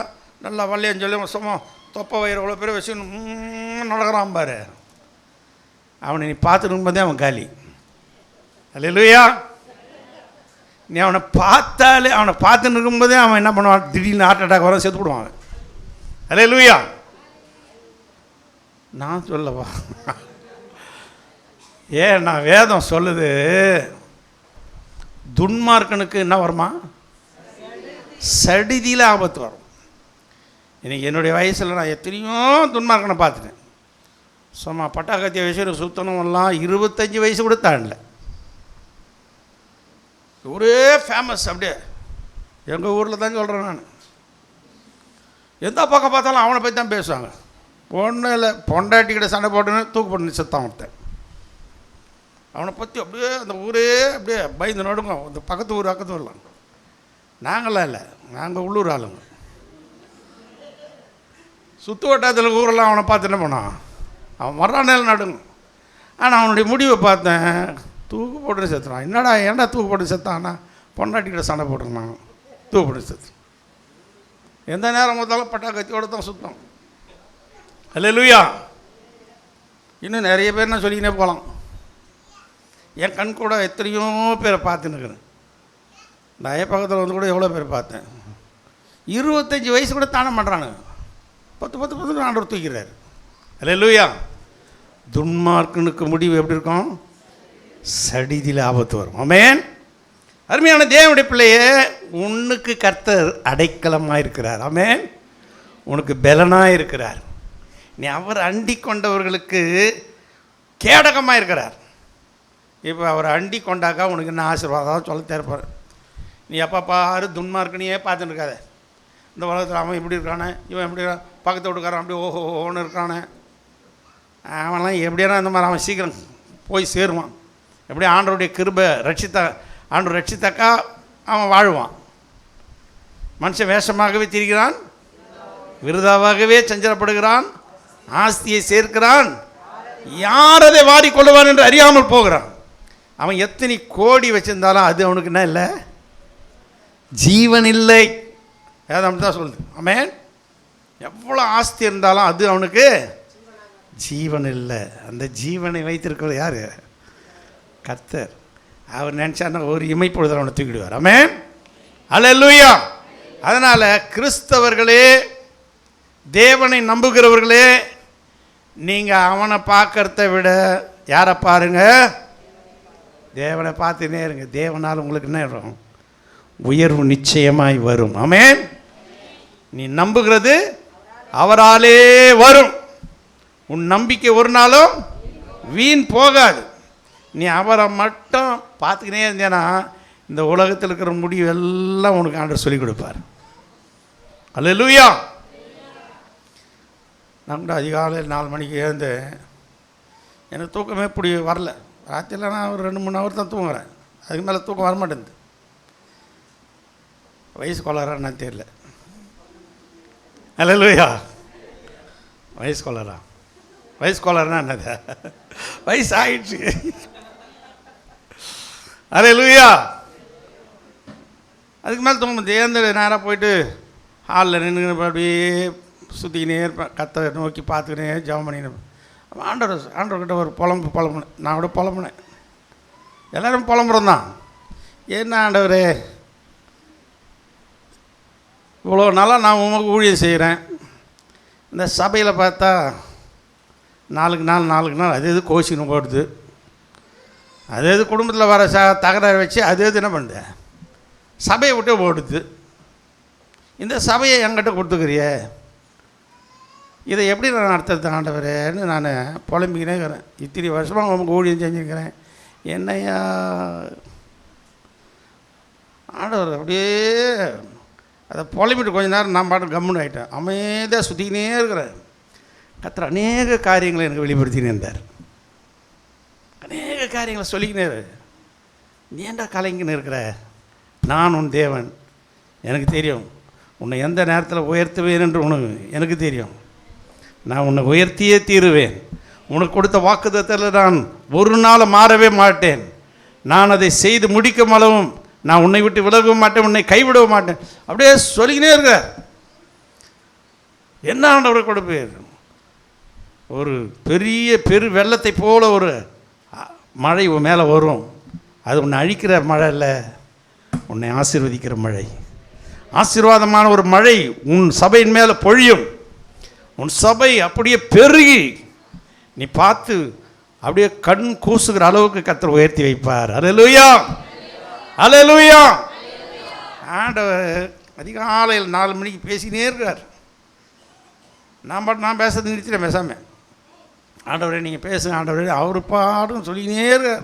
நல்லா வல்லையான்னு சொல்லி சும்மா தொப்பை வயிறு அவ்வளோ பேர் வச்சுக்கணும் நடக்கிறான் பாரு. அவனை நீ பார்த்துருக்கும் போதே அவன் காலி. அல்லேலூயா. நீ அவனை பார்த்தாலே, அவனை பார்த்துன்னு இருக்கும்போதே அவன் என்ன பண்ணுவான்? திடீர்னு ஹார்ட் அட்டாக் வர செத்து போடுவான். அல்லேலூயா. நான் சொல்லவா? ஏன்னா வேதம் சொல்லுது, துன்மார்க்கனுக்கு என்ன வருமா? சடிதியில் ஆபத்து வரும். இன்றைக்கி என்னுடைய வயசில் நான் எத்தனையோ துன்மார்க்கனை பார்த்துட்டேன். சும்மா பட்டாக்கத்திய வயசு சுத்தணும் எல்லாம் 25 வயசு கூட தாண்டல. ஒரே ஃபேமஸ். அப்படியே எங்கள் ஊரில் தான் சொல்கிறேன் நான். எந்த பக்கம் பார்த்தாலும் அவனை பற்றி தான் பேசுவாங்க. ஒன்றும் இல்லை, பொண்டாட்டிக்கிட்ட சண்டை போட்டுன்னு தூக்கு போட்டு செத்தான் ஒருத்தன். அவனை பற்றி அப்படியே அந்த ஊரே அப்படியே பயந்து நடுங்க. அந்த பக்கத்து ஊர் அக்கத்து ஊர்லாம். நாங்களாம் இல்லை, நாங்கள் உள்ளூர் ஆளுங்க. சுற்று வட்டாரத்தில் ஊரெல்லாம் அவனை பார்த்து என்ன பண்ணான், அவன் மறுநாள் நடுங்க. ஆனால் அவனுடைய முடிவை பார்த்தேன், தூக்கு போட்டு செத்துறான். என்னடா ஏன்டா தூக்கு போட்டு செத்தான்னா, பொண்டாட்டிக்கிட்ட சண்டை போட்டுருந்தான், தூக்கு போட்டு செத்து. எந்த நேரம் பார்த்தாலும் பட்டா கத்தியோடு தான் சுத்தம். அல்லேலூயா. இன்னும் நிறைய பேர் நான் சொல்லிக்கினே போகலாம். என் கண் கூட எத்தனையோ பேரை பார்த்துன்னுக்கிறேன். நான் என் பக்கத்தில் வந்து கூட எவ்வளோ பேர் பார்த்தேன். 25 வயசு கூட தானம் பண்ணுறானுங்க. 10 ஆண்டவர் தூக்கிறார். அல்லேலூயா. துன்மார்க்கனுக்கு முடிவு எப்படி இருக்கும்? சடிதியில் ஆபத்து வரும். ஆமென். அருமையான தேவனுடைய பிள்ளையே, உன்னுக்கு கர்த்தர் அடைக்கலமாக இருக்கிறார். ஆமென். உனக்கு பலனாக இருக்கிறார். நீ அவர் அண்டி கொண்டவர்களுக்கு கேடகமாக இருக்கிறார். இப்போ அவரை அண்டி கொண்டாக்கா உனக்கு என்ன ஆசீர்வாதம் சொல்ல தேர்ப்பார். நீ எப்போ பாரு துன்மார்க்கனையே பார்த்துட்டு இருக்காத. இந்த உலகத்தில் அவன் இப்படி இருக்கானே, இவன் எப்படி பக்கத்து வீட்டுக்காரன் அப்படி ஓஹோன்னு இருக்கானே, அவன்லாம் எப்படியான இந்த மாதிரி அவன் சீக்கிரம் போய் சேருவான். எப்படி ஆண்டவருடைய கிருபை ஆண்டவர் ரட்சித்தாக்கா அவன் வாழ்வான். மனுஷன் வேஷமாகவே திரிகிறான், விருதாவாகவே சஞ்சலப்படுகிறான், ஆஸ்தியை சேர்க்கிறான், யார் அதை வாரி கொள்ளுவான் என்று அறியாமல் போகிறான். அவன் எத்தனை கோடி வச்சிருந்தாலும் அது அவனுக்கு என்ன இல்லை, ஜீவன் இல்லை. வேதம் தான் சொல்லுது. ஆமென். எவ்வளோ ஆஸ்தி இருந்தாலும் அது அவனுக்கு ஜீவன் இல்லை. அந்த ஜீவனை வைத்திருக்கிறது யார்? கர்த்தர். அவர் நினச்சாருன்னா ஒரு இமைப்பொழுது அவனை தூக்கிடுவார். ஆமென். அல்லேலூயா. அதனால் கிறிஸ்தவர்களே, தேவனை நம்புகிறவர்களே, நீங்கள் அவனை பார்க்கறத விட யாரை பாருங்க? தேவனை பார்த்துனே இருங்க. தேவனால் உங்களுக்கு என்ன வரும்? உயர்வு நிச்சயமாய் வரும். ஆமென். நீ நம்புகிறது அவராலே வரும். உன் நம்பிக்கை ஒரு நாளும் வீண் போகாது. நீ அவரை மட்டும் பார்த்துக்கினே இருந்தேன்னா இந்த உலகத்தில் இருக்கிற முடிவு எல்லாம் உனக்கு ஆண்டவர் சொல்லிக் கொடுப்பார். அல்லேலூயா. நான் கூட அதிகாலையில் 4 மணிக்கு எழுந்து எனக்கு தூக்கமே இப்படி வரல. ராத்திரியில் நான் ஒரு 2-3 ஹவர் தான் தூங்குறேன். அதுக்கு மேலே தூக்கம் வரமாட்டேங்குது. வயசு கொள்ளாரான்னு தெரியல. அல்லேலூயா. வயசு கொள்ளாரா? வயசு கொள்ளாருன்னா என்னது? வயசு ஆயிடுச்சு. அல்லேலூயா. அதுக்கு மேலே தூங்க தேர்ந்து நேராக போயிட்டு ஹாலில் நின்று அப்படியே சுற்றிக்கினே இருப்பேன். கத்தை நோக்கி பார்த்துக்கினே ஜெபம் பண்ணினேன். ஆண்டவர்கிட்ட ஒரு புலம்புனேன். நான் கூட புலம்புனேன். எல்லோரும் புலம்புறோம் தான். என்ன ஆண்டவரே, இவ்வளோ நாளாக நான் உமக்கு ஊழியம் செய்கிறேன். இந்த சபையில் பார்த்தா நாளுக்கு நாள் அது எது கோச்சின்னு போடுது, அது எது குடும்பத்தில் வர தகராறு வச்சு அது எது என்ன பண்ணுது, சபையை விட்டு ஓடுது. இந்த சபையை என்கிட்ட கொடுத்துக்கிறியே, இதை எப்படி நான் நடத்துறது ஆண்டவரேன்னு நான் புலம்பிக்கினே இருக்கிறேன். இத்தனை வருஷமாக உமக்கு ஊழியம் செஞ்சுருக்கிறேன். என்னையா ஆண்டவர் அப்படியே அதை புலம்பிட்டு கொஞ்ச நேரம் நான் பாட்டு கம்முன்னு ஆகிட்டேன். அமைதியாக சுற்றிக்கினே இருக்கிறேன். கர்த்தர் அநேக காரியங்களை எனக்கு வெளிப்படுத்தினே இருந்தார். அநேக காரியங்களை சொல்லிக்கினே. நீ ஏன்டா கலைங்கின்னு இருக்கிற? நான் உன் தேவன், எனக்கு தெரியும். உன்னை எந்த நேரத்தில் உயர்த்துவேன் என்று எனக்கு தெரியும். நான் உன்னை உயர்த்தியே தீருவேன். உனக்கு கொடுத்த வாக்குத்தத்தத்தில் நான் ஒரு நாள் மாறவே மாட்டேன். நான் அதை செய்து முடிக்கும் அளவும் நான் உன்னை விட்டு விலகவும் மாட்டேன், உன்னை கைவிடவும் மாட்டேன். அப்படியே சொல்லிக்கினே இருக்க. என்ன ஆண்டவரை கொடுப்பேன்? ஒரு பெரு வெள்ளத்தை போல ஒரு மழை மேலே வரும். அது உன்னை அழிக்கிற மழை இல்லை, உன்னை ஆசீர்வதிக்கிற மழை. ஆசீர்வாதமான ஒரு மழை உன் சபையின் மேலே பொழியும். உன் சபை அப்படியே பெருகி நீ பார்த்து அப்படியே கண் கூசுகிற அளவுக்கு கர்த்தர் உயர்த்தி வைப்பார். அல்லேலூயா. அல்லேலூயா. ஆண்டவர் அதிகாலையில் 4 மணிக்கு பேசினே இருக்கார். நான் பேசுறது நிறுத்திட்டேன் பேசாமல். ஆண்டவரே நீங்கள் பேசுங்க ஆண்டவரே, அவர் பாடும் சொல்லிக்கினே இருக்கார்.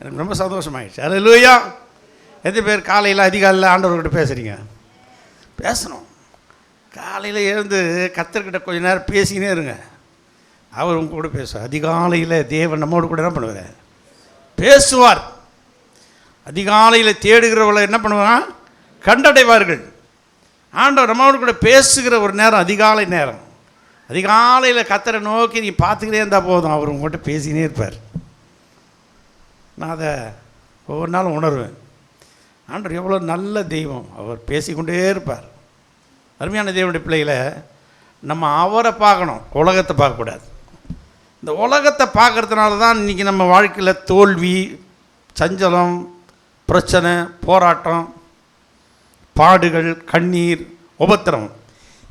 எனக்கு ரொம்ப சந்தோஷமாயிடுச்சு. அல்லேலூயா. எத்தனை பேர் காலையில் அதிகாலையில் ஆண்டவர்கிட்ட பேசுகிறீங்க? பேசணும். காலையில் எழுந்து கர்த்தர்கிட்ட கொஞ்ச நேரம் பேசிக்கினே இருங்க. அவர் உங்க கூட பேசுவார். அதிகாலையில் தேவன் நம்மோடு கூட என்ன பண்ணுவார்? பேசுவார். அதிகாலையில் தேடுகிறவளை என்ன பண்ணுவாங்க? கண்டடைவார்கள். ஆண்டவர் நம்மோடு கூட பேசுகிற ஒரு நேரம் அதிகாலை நேரம். அதிகாலையில் கர்த்தரை நோக்கி நீ பார்த்துக்கிட்டே இருந்தால் போதும், அவர் உங்கள்கிட்ட பேசினே இருப்பார். நான் அதை ஒவ்வொரு நாளும் உணர்வேன். ஆண்டவர் எவ்வளோ நல்ல தெய்வம், அவர் பேசிக்கொண்டே இருப்பார். அருமையான தேவனுடைய பிள்ளைகளை, நம்ம அவரை பார்க்கணும், உலகத்தை பார்க்கக்கூடாது. இந்த உலகத்தை பார்க்கறதுனால தான் இன்றைக்கி நம்ம வாழ்க்கையில் தோல்வி, சஞ்சலம், பிரச்சனை, போராட்டம், பாடுகள், கண்ணீர், உபத்திரம்.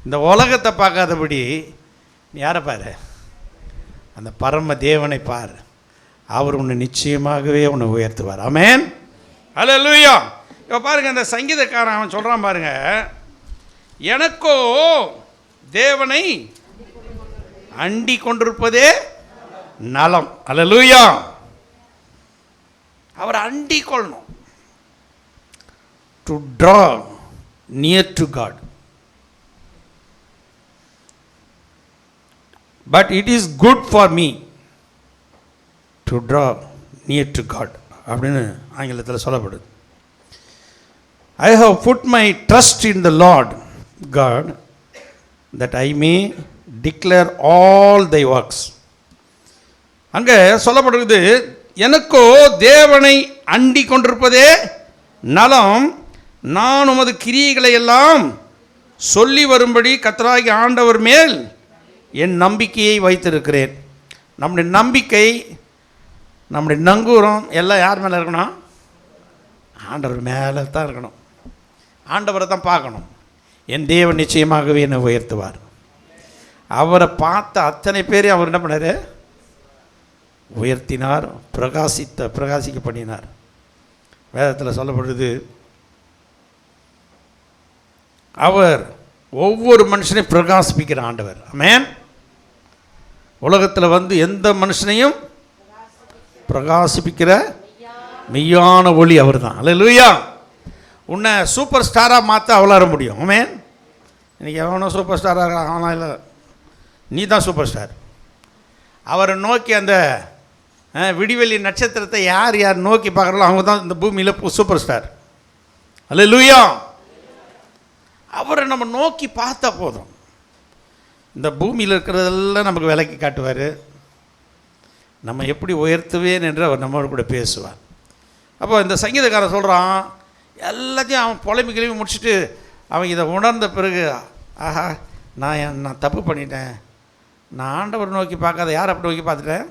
இந்த உலகத்தை பார்க்காதபடி நீ யாரை பாரு? அந்த பரம தேவனை பார். அவர் உன்னை நிச்சயமாகவே உன்னை உயர்த்துவார். ஆமென். அல்லேலூயா. இப்போ பாருங்கள், இந்த சங்கீதக்காரன் அவன் சொல்கிறான் பாருங்க, எனக்கோ தேவனை அண்டி கொண்டிருப்பதே நலம். அல்லேலூயா. அவர் அண்டி கொள்ளணும். To draw near to God. But it is good for me to draw near to God அப்படின்னு ஆங்கிலத்தில் சொல்லப்படுது. I have put my trust in the Lord God that I may declare all thy works. அங்கே சொல்லப்படுகிறது, எனக்கோ தேவனை அண்டி கொண்டிருப்பதே நலம், நான் உமது கிரியைகளை எல்லாம் சொல்லி வரும்படி கர்த்தராகிய ஆண்டவர் மேல் என் நம்பிக்கையை வைத்திருக்கிறேன். நம்முடைய நம்பிக்கை, நம்முடைய நங்கூரம் எல்லாம் யார் மேலே இருக்கணும்? ஆண்டவர் மேலே தான் இருக்கணும். ஆண்டவரை தான் பார்க்கணும். என் தேவன் நிச்சயமாகவே என்னை உயர்த்துவார். அவரை பார்த்த அத்தனை பேரையும் அவர் என்ன பண்ணார்? உயர்த்தினார், பிரகாசிக்க பண்ணினார். வேதத்தில் சொல்லப்படுது, அவர் ஒவ்வொரு மனுஷனையும் பிரகாசிப்பிக்கிற ஆண்டவர். ஆமென். உலகத்தில் வந்து எந்த மனுஷனையும் பிரகாசிப்பிக்கிற மெய்யான ஒளி அவர் தான். அல்லேலூயா. உன்னை சூப்பர் ஸ்டாராக மாற்ற அவளார முடியும். ஆமென். இன்றைக்கி எவனோ சூப்பர் ஸ்டாராக ஆனால் இல்லை, நீ தான் சூப்பர் ஸ்டார். அவரை நோக்கி அந்த விடிவெளி நட்சத்திரத்தை யார் யார் நோக்கி பார்க்குறாங்களோ அவங்க தான் இந்த பூமியில் சூப்பர் ஸ்டார். அல்லேலூயா. அவரை நம்ம நோக்கி பார்த்தா போதும், இந்த பூமியில் இருக்கிறதெல்லாம் நமக்கு விலைக்கு காட்டுவார். நம்ம எப்படி உயர்த்துவேன் என்று அவர் நம்மளோட கூட பேசுவார். அப்போ இந்த சங்கீதக்காரன் சொல்கிறான், எல்லாத்தையும் அவன் கிளம்பி முடிச்சுட்டு அவன் இதை உணர்ந்த பிறகு, ஆஹா நான் தப்பு பண்ணிட்டேன், நான் ஆண்டவரை நோக்கி பார்க்காத யார் அப்படி நோக்கி பார்த்துட்டேன்?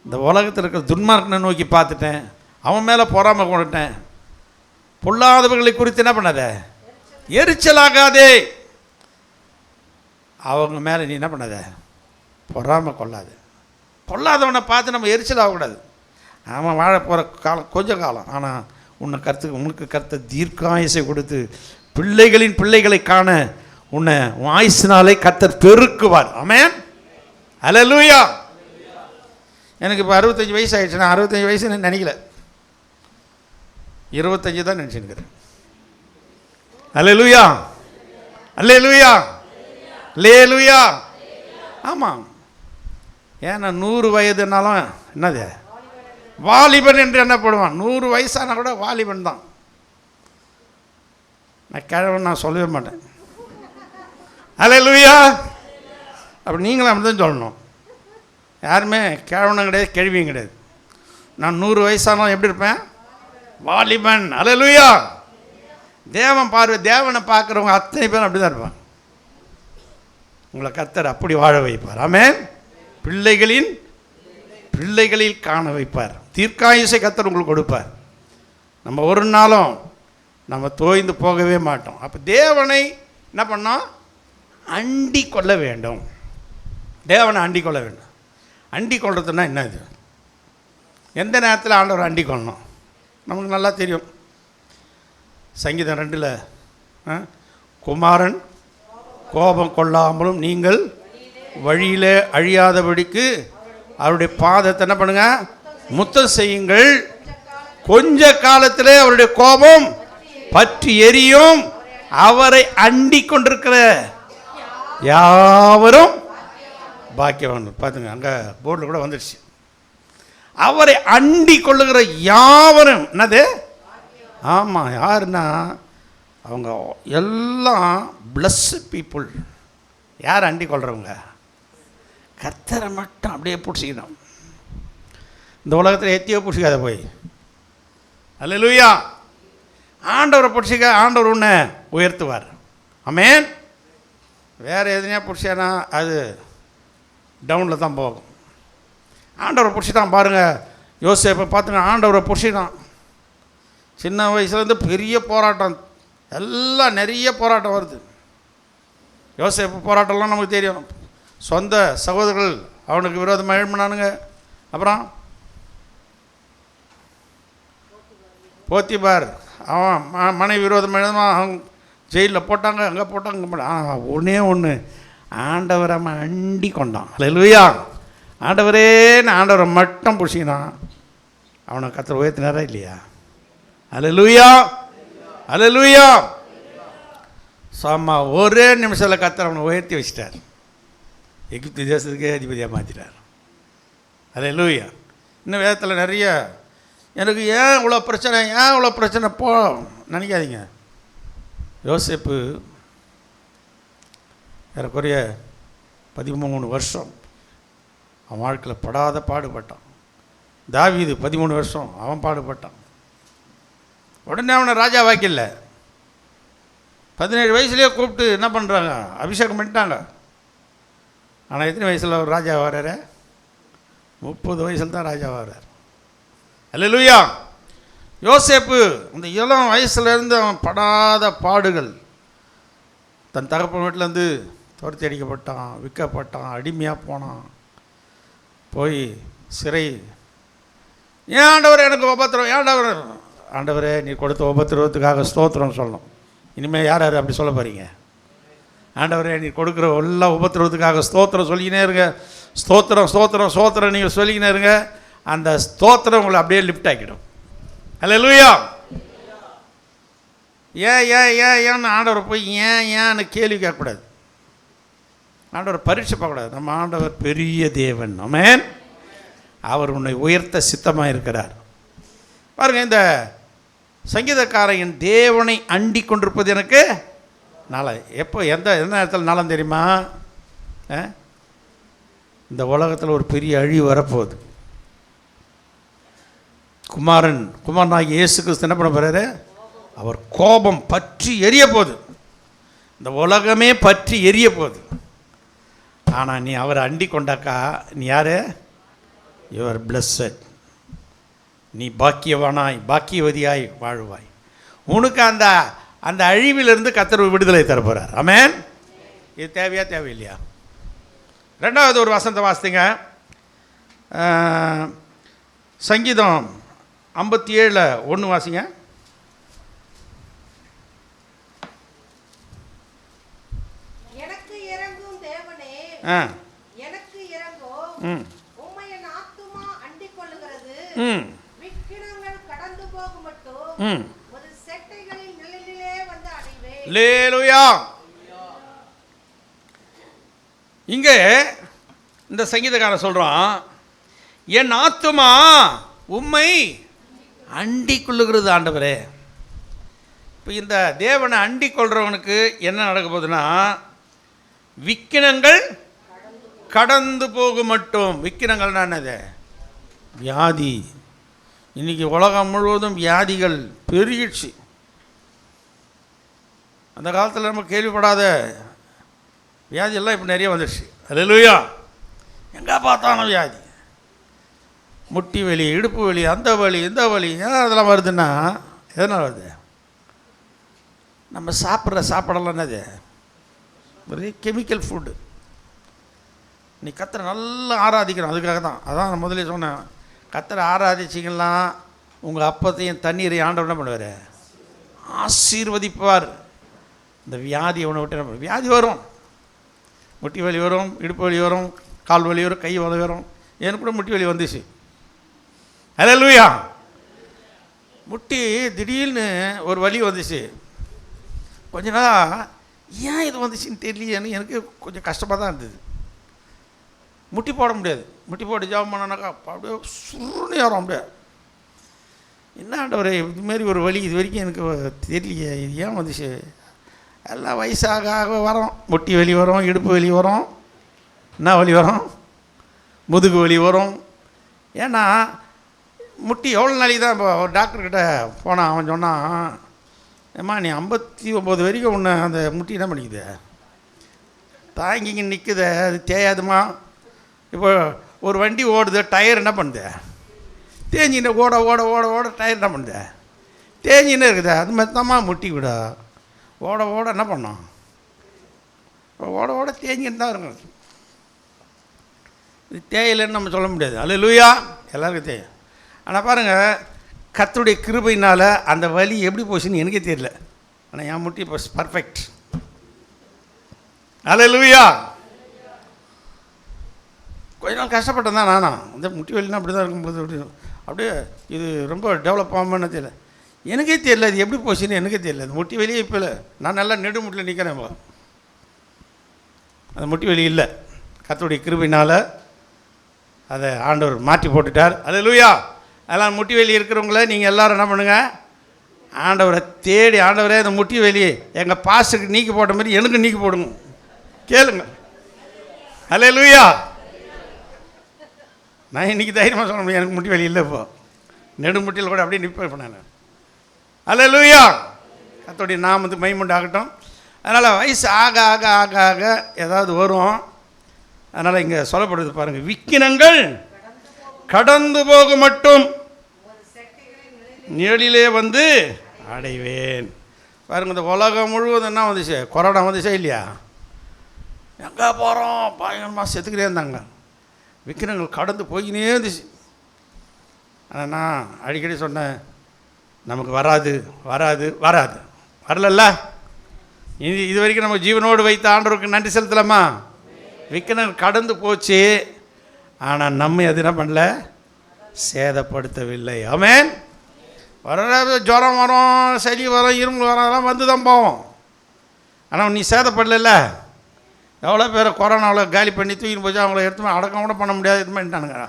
இந்த உலகத்தில் இருக்கிற துன்மார்க்கனை நோக்கி பார்த்துட்டேன், அவன் மேலே பொறாமை கொண்டுட்டேன். பொல்லாதவர்களை குறித்து என்ன பண்ணாத? எரிச்சலாகாதே. அவங்க மேலே நீ என்ன பண்ணாத? பொறாமை கொள்ளாது. கொள்ளாதவனை பார்த்து நம்ம எரிச்சல் ஆகக்கூடாது. அவன் வாழ போகிற காலம் கொஞ்ச காலம், ஆனால் உனக்கு கருத்தை தீர்க்காயசை கொடுத்து பிள்ளைகளின் பிள்ளைகளை காண உன்னை ஆயுசினாலே கர்த்தர் பெருக்குவார். ஆமென். அல்லேலூயா. எனக்கு இப்போ 65 வயசு ஆகிடுச்சு. நான் 65 வயசுன்னு நினைக்கல, 25 தான் நினச்சிருக்கிறேன். அல்லேலூயா. அல்லேலூயா. அல்லேலூயா. ஆமாம். ஏன்னா 100 வயதுனாலும் என்னது வாலிபன் என்று எண்ணப்படுவான். 100 வயசானா கூட வாலிபன் தான். நான் கிழவன் நான் சொல்லவே மாட்டேன். அல்லேலூயா. அப்படி நீங்களும் அப்படி தான் சொல்லணும். யாருமே கிழவனும் கிடையாது, கேள்வியும் கிடையாது. நான் 100 வயசானாலும் எப்படி இருப்பேன்? வாலிபன். அல்லேலூயா. தேவனை பார்க்குறவங்க அத்தனை பேரும் அப்படி தான் இருப்பான். உங்களை கர்த்தர் அப்படி வாழ வைப்பார். ஆமென். பிள்ளைகளில் காண வைப்பார். தீர்க்காயுசை கர்த்தர் உங்களுக்கு கொடுப்பார். நம்ம ஒரு நாளும் நம்ம தோய்ந்து போகவே மாட்டோம். அப்போ தேவனை என்ன பண்ணோம்? அண்டி கொள்ள வேண்டும். தேவனை அண்டி கொள்ள வேண்டும். அண்டி கொள்றதுன்னா என்ன? இது எந்த நேரத்தில் ஆண்டவர் அண்டி கொள்ளணும் நமக்கு நல்லா தெரியும். சங்கீதம் 2 குமாரன் கோபம் கொள்ளாமலும் நீங்கள் வழியில் அழியாதபடிக்கு அவருடைய பாதத்தை என்ன பண்ணுங்க? முத்தம் செய்யுங்கள். கொஞ்ச காலத்திலே அவருடைய கோபம் பற்றி எரியும். அவரை அண்டிக் கொண்டிருக்கிற யாவரும் பாக்கியவான். பார்த்துங்க, அங்கே போர்டில் கூட வந்துடுச்சு. அவரை அண்டிக் கொள்ளுகிற யாவரும் என்னது? ஆமாம். யாருன்னா அவங்க எல்லாம் பிளஸ்ட் பீப்புள். யார் அண்டிக் கொள்கிறவங்க? கர்த்தரை மட்டும் அப்படியே பிடிச்சிக்கணும். இந்த உலகத்தில் எத்தியோ பிடிச்சிக்காத போய். அல்லேலூயா. ஆண்டவரை பிடிச்சிக்க, ஆண்டவர் உன்னை உயர்த்துவார். ஆமென். வேறு எதுனா பிடிச்சானா அது டவுனில் தான் போகும். ஆண்டவரை பிடிச்சி தான் பாருங்கள். யோசேப்பை பார்த்துங்க, ஆண்டவரை பிடிச்சி தான் சின்ன வயசுலேருந்து பெரிய போராட்டம், எல்லாம் நிறைய போராட்டம் வருது. யோசேப்பு போராட்டம்லாம் நமக்கு தெரியும். சொந்த சகோதரர்கள் அவனுக்கு விரோதமாக எழுப்பினானுங்க. அப்புறம் போத்திபார் அவன் மனைவி விரோதமாக எழுதுவான். அவங்க ஜெயிலில் போட்டாங்க, அங்கே போட்டாங்க. ஒன்றே ஒன்று, ஆண்டவரை அவன் அண்டி கொண்டான். அல்லேலூயா. ஆண்டவரேன்னு ஆண்டவரை மட்டும் பிடிச்சிக்கினான். அவனை கர்த்தர் உயர்த்தினாரா இல்லையா? அல்லேலூயா. அல்லேலூயா. சாமா ஒரே நிமிஷத்தில் கர்த்தர் அவனை உயர்த்தி வச்சிட்டார். எகிப்து தேசத்துக்கே அதிபதியாக மாற்றிட்டார். அல்லேலூயா. இன்னும் வேதத்தில் நிறைய எனக்கு ஏன் இவ்வளோ பிரச்சனை, ஏன் இவ்வளோ பிரச்சனை போ நினைக்காதீங்க. யோசேப்பு ஏறக்குறைய 13 வருஷம் அவன் வாழ்க்கையில் படாத பாடுபட்டான். தாவீது 13 வருஷம் அவன் பாடுபட்டான். உடனே அவனை ராஜா வாக்கில்ல. 17 வயசுலேயே கூப்பிட்டு என்ன பண்ணுறாங்க, அபிஷேகம் பண்ணிட்டாங்க. ஆனால் எத்தனை வயசில் அவர் ராஜா வர்றாரு? 30 வயசில் தான் ராஜா வர்றார். அல்லேலூயா. யோசேப்பு அந்த இளம் வயசுலேருந்து அவன் படாத பாடுகள். தன் தகப்பன் வீட்டிலேருந்து துரத்தி அடிக்கப்பட்டான், விற்கப்பட்டான், அடிமையாக போனான், போய் சிறை. ஏன் ஆண்டவர் எனக்கு உபத்திரம்? ஆண்டவர், ஆண்டவரே நீ கொடுத்த உபத்திரவத்துக்காக ஸ்தோத்திரம் சொல்லணும். இனிமேல் யார் யார் அப்படி சொல்ல போகிறீங்க? ஆண்டவரே நீ கொடுக்குற எல்லா உபத்திரவத்துக்காக ஸ்தோத்திரம் சொல்லிக்கினே இருங்க. ஸ்தோத்திரம் ஸ்தோத்திரம் ஸ்தோத்திரம் நீங்கள் சொல்லிக்கினே இருங்க. அந்த ஸ்தோத்திரம் உங்களை அப்படியே லிஃப்ட் ஆக்கிடும். அல்லேலூயா. ஏன் ஏன் ஏன் ஏன்னு ஆண்டவரை போய் ஏன் ஏன்னு கேள்வி கேட்கக்கூடாது. ஆண்டவர் பரீட்சை பார்க்கக்கூடாது. நம்ம ஆண்டவர் பெரிய தேவன். ஆமென். அவர் உன்னை உயர்த்த சித்தமாக இருக்கிறார். பாருங்கள், இந்த சங்கீதக்காரன் தேவனை அண்டி கொண்டிருப்பது எனக்கு நலம். எப்போ எந்த நேரத்தில் நலம் தெரியுமா? இந்த உலகத்தில் ஒரு பெரிய அழிவு வரப்போகுது. குமாரனாகிய இயேசு கிறிஸ்து என்ன பண்ண போகிறாரு? அவர் கோபம் பற்றி எரிய போகுது. இந்த உலகமே பற்றி எரிய போகுது. ஆனால் நீ அவரை அண்டி கொண்டாக்கா நீ யார்? Your blessed. நீ பாக்கியவானாய் பாக்கியவதியாய் வாழ்வாய். உனக்கு அந்த அந்த அழிவிலிருந்து கர்த்தர் விடுதலை தர போகிறார். ஆமென். இது தேவையா தேவையில்லையா? ரெண்டாவது ஒரு வசனத்தை வாசிங்க. சங்கீதம் 57:1 வாசிங்க. எனக்கு இறங்கும் தேவனே, எனக்கு இறங்கும். உம்மை என் ஆத்துமா அண்டிக் கொள்ளுகிறது. விக்கிரங்கள் கடந்து போகும் மட்டும் ஒரு செட்டைகளின் நிழலிலே வந்து அடைவேன். அல்லேலூயா. இங்கே இந்த சங்கீதக்காரன் சொல்றான், என் ஆத்துமா உம்மை அண்டிக் கொள்ளுகிறது ஆண்டவரே. இப்போ இந்த தேவனை அண்டிக் கொள்றவனுக்கு என்ன நடக்க போகுதுன்னா, விக்கினங்கள் கடந்து போக மட்டும். விக்கினங்கள்னா என்னது? வியாதி. இன்னைக்கு உலகம் முழுவதும் வியாதிகள் பெருகிடுச்சு. அந்த காலத்தில் நம்ம கேள்விப்படாத வியாதியெல்லாம் இப்போ நிறைய வந்துடுச்சு. அல்லேலூயா. எங்கே பார்த்தாலும் வியாதி. முட்டி வலி, இடுப்பு வலி, அந்த வலி, இந்த வலி. ஏன் அதெல்லாம் வருதுன்னா எதனால் வருது? நம்ம சாப்பிட்ற சாப்பாடெல்லாம் என்னது? ஒரு கெமிக்கல் ஃபுட்டு. நீ கர்த்தரை நல்லா ஆராதிக்கணும். அதுக்காக தான். அதான் நான் முதலே சொன்னேன். கர்த்தரை ஆராதிச்சிங்கன்னா உங்கள் அப்பத்தையும் தண்ணீரையும் ஆண்டவர் என்ன பண்ணுவார்? ஆசீர்வதிப்பார். இந்த வியாதி உன்னை விட்டு என்ன? வியாதி வரும். முட்டி வலி வரும், இடுப்பு வலி வரும், கால் வலி வரும், கை வலி வரும். எனக்கு கூட முட்டி வலி வந்துச்சு. அல்லேலூயா. முட்டி திடீர்னு ஒரு வலி வந்துச்சு. கொஞ்ச நாள் ஏன் இது வந்துச்சுன்னு தெரியலையேன்னு எனக்கு கொஞ்சம் கஷ்டமாக தான் இருந்தது. முட்டி போட முடியாது. முட்டி போட்டு ஜாபம் பண்ணனாக்கா அப்படியே சுருணி வரும். அப்படியே என்ன ஆண்டவரே இதுமாரி ஒரு வலி இது வரைக்கும் எனக்கு தெரியலையே, இது ஏன் வந்துச்சு? எல்லாம் வயசாக ஆக வரும். முட்டி வலி வரும், இடுப்பு வலி வரும், என்ன வலி வரும், முதுகு வலி வரும். ஏன்னா முட்டி எவ்வளோ நாளைக்கு தான். இப்போ ஒரு டாக்டர்கிட்ட போனான். அவன் சொன்னான், ஏம்மா நீ 59 வரைக்கும் உன்னை அந்த முட்டி என்ன பண்ணிக்குது, தாங்கிங்க நிற்குது, அது தேயாதுமா. இப்போ ஒரு வண்டி ஓடுது, டயர் என்ன பண்ணுது, தேஞ்சின்னு ஓட ஓட ஓட ஓட டயர் என்ன பண்ணுது, தேஞ்சின்னு இருக்குது. அது மாதிரி தான்மா முட்டி விட ஓட ஓட என்ன பண்ணோம், ஓட ஓட தேஞ்சின்னு தான் இருக்கும். இது தேயிலைன்னு நம்ம சொல்ல முடியாது. அல்லேலூயா, எல்லாருக்கும் தேயும். ஆனால் பாருங்கள், கர்த்தருடைய கிருபையினால் அந்த வலி எப்படி போச்சுன்னு எனக்கே தெரியல. ஆனால் என் முட்டி இப்போ பர்ஃபெக்ட். அல்லேலூயா. கொஞ்ச நாள் கஷ்டப்பட்டேன் தான் நானும். அந்த முட்டி வலினா அப்படி தான் இருக்கும்போது அப்படியே இது ரொம்ப டெவலப் ஆகும்னு தெரியல. எனக்கே தெரியல அது எப்படி போச்சுன்னு எனக்கே தெரியல. அது முட்டி வலியே இப்போ இல்லை. நான் நல்லா நெடுமுட்டில் நிற்கிறேன். இப்போ அந்த முட்டி வலி இல்லை. கர்த்தருடைய கிருபையினால் அதை ஆண்டவர் மாற்றி போட்டுட்டார். அல்லேலூயா. அதெல்லாம் முட்டி வலி இருக்கிறவங்கள நீங்கள் எல்லோரும் என்ன பண்ணுங்கள், ஆண்டவரை தேடி, ஆண்டவரே அந்த முட்டி வலி எங்கள் பாஸ்டருக்கு நீக்கி போட்ட மாதிரி எனக்கு நீக்கி போடுங்க, கேளுங்க. அல்லேலூயா. நான் இன்றைக்கி தைரியமாக சொல்ல முடியும், எனக்கு முட்டி வலி இல்லை. இப்போ நெடுமுட்டியில் கூட அப்படியே நிற்பேன் இப்போ நான். அல்லேலூயா. கர்த்தருடைய நாமத்துக்கு மகிமை ஆகட்டும். அதனால் வயசு ஆக ஆக ஆக ஆக ஏதாவது வரும். அதனால் இங்கே சொல்லப்படுது பாருங்கள், விக்கினங்கள் கடந்து போக மட்டும் நிழலிலே வந்து அடைவேன். பாருங்கள், இந்த உலகம் முழுவதும் என்ன வந்துச்சு, கொரோனா வந்துச்சா இல்லையா? எங்கே போகிறோம் பயங்கரமாக செத்துக்கிட்டே இருந்தாங்க. விக்கினங்கள் கடந்து போயினே இருந்துச்சு. ஆனால் நான் அடிக்கடி சொன்னேன், நமக்கு வராது வராது வராது, வரலல்ல. இது வரைக்கும் நம்ம ஜீவனோடு வைத்த ஆண்டவருக்கு நன்றி செலுத்தலாமா? விக்கினங்கள் கடந்து போச்சு, ஆனால் நம்ம அது என்ன பண்ணல, சேதப்படுத்தவில்லை. ஆமென். வர ஜுரம் வரும், சளி வரும், இரும்பு வரும், அதெல்லாம் வந்து தான் போவோம். ஆனால் நீ சேதப்படல. எவ்வளோ பேரை கொரோனாவில் காலி பண்ணி தூக்கின்னு போச்சு, அவங்கள எடுத்து அடக்கம் கூட பண்ண முடியாது, இது பண்ணிட்டானுங்க.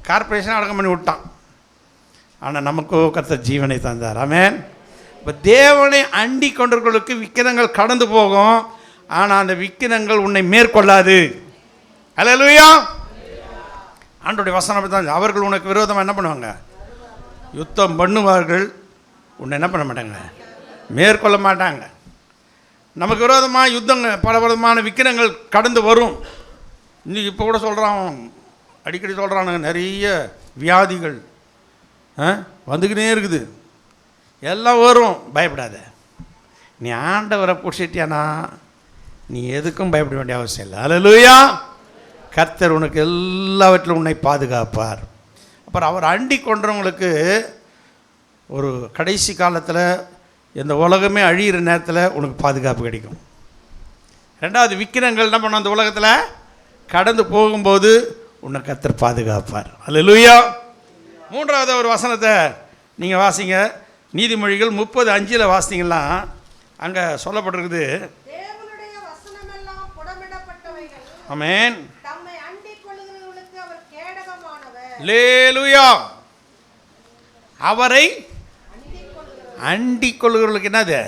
கார்பரேஷன் அடக்கம் பண்ணி விட்டான். ஆனால் நமக்கு கர்த்தர் ஜீவனை தந்தார். ஆமென். இப்போ தேவனை அண்டி கொண்டவர்களுக்கு விக்கினங்கள் கடந்து போகும், ஆனால் அந்த விக்கினங்கள் உன்னை மேற்கொள்ளாது. அல்லேலூயா. ஆண்டவருடைய வசனம் தான். அவர்கள் உனக்கு விரோதமாக என்ன பண்ணுவாங்க, யுத்தம் பண்ணுவார்கள், உன்னை என்ன பண்ண மாட்டாங்க, மேற்கொள்ள மாட்டாங்க. நமக்கு விரோதமாக யுத்தங்க பல விதமான விக்கினங்கள் கடந்து வரும். இன்றைக்கி இப்போ கூட சொல்கிறான், அடிக்கடி சொல்கிறானுங்க, நிறைய வியாதிகள் வந்துக்கிட்டே இருக்குது. எல்லாம் வரும், பயப்படாத. நீ ஆண்டவரை பிடிச்சிட்டியானா நீ எதுக்கும் பயப்பட வேண்டிய அவசியம் இல்லை. அல்லேலூயா. கர்த்தர் உனக்கு எல்லாவற்றிலும் உன்னை பாதுகாப்பார். அப்புறம் அவர் அண்டி கொண்டவங்களுக்கு ஒரு கடைசி காலத்தில் இந்த உலகமே அழியிற நேரத்தில் உனக்கு பாதுகாப்பு கிடைக்கும். ரெண்டாவது, விக்கினங்கள் என்ன பண்ண அந்த உலகத்தில் கடந்து போகும்போது உன்னை கர்த்தர் பாதுகாப்பார். அல்லேலூயா. மூன்றாவது ஒரு வசனத்தை நீங்கள் வாசிங்க, நீதிமொழிகள் 30:5 வாசித்தீங்கன்னா அங்கே சொல்லப்பட்டிருக்குது. ஆமென். அல்லேலூயா. அவரை அண்டிக் கொள்ளுகிறவர்களுக்கு என்னது?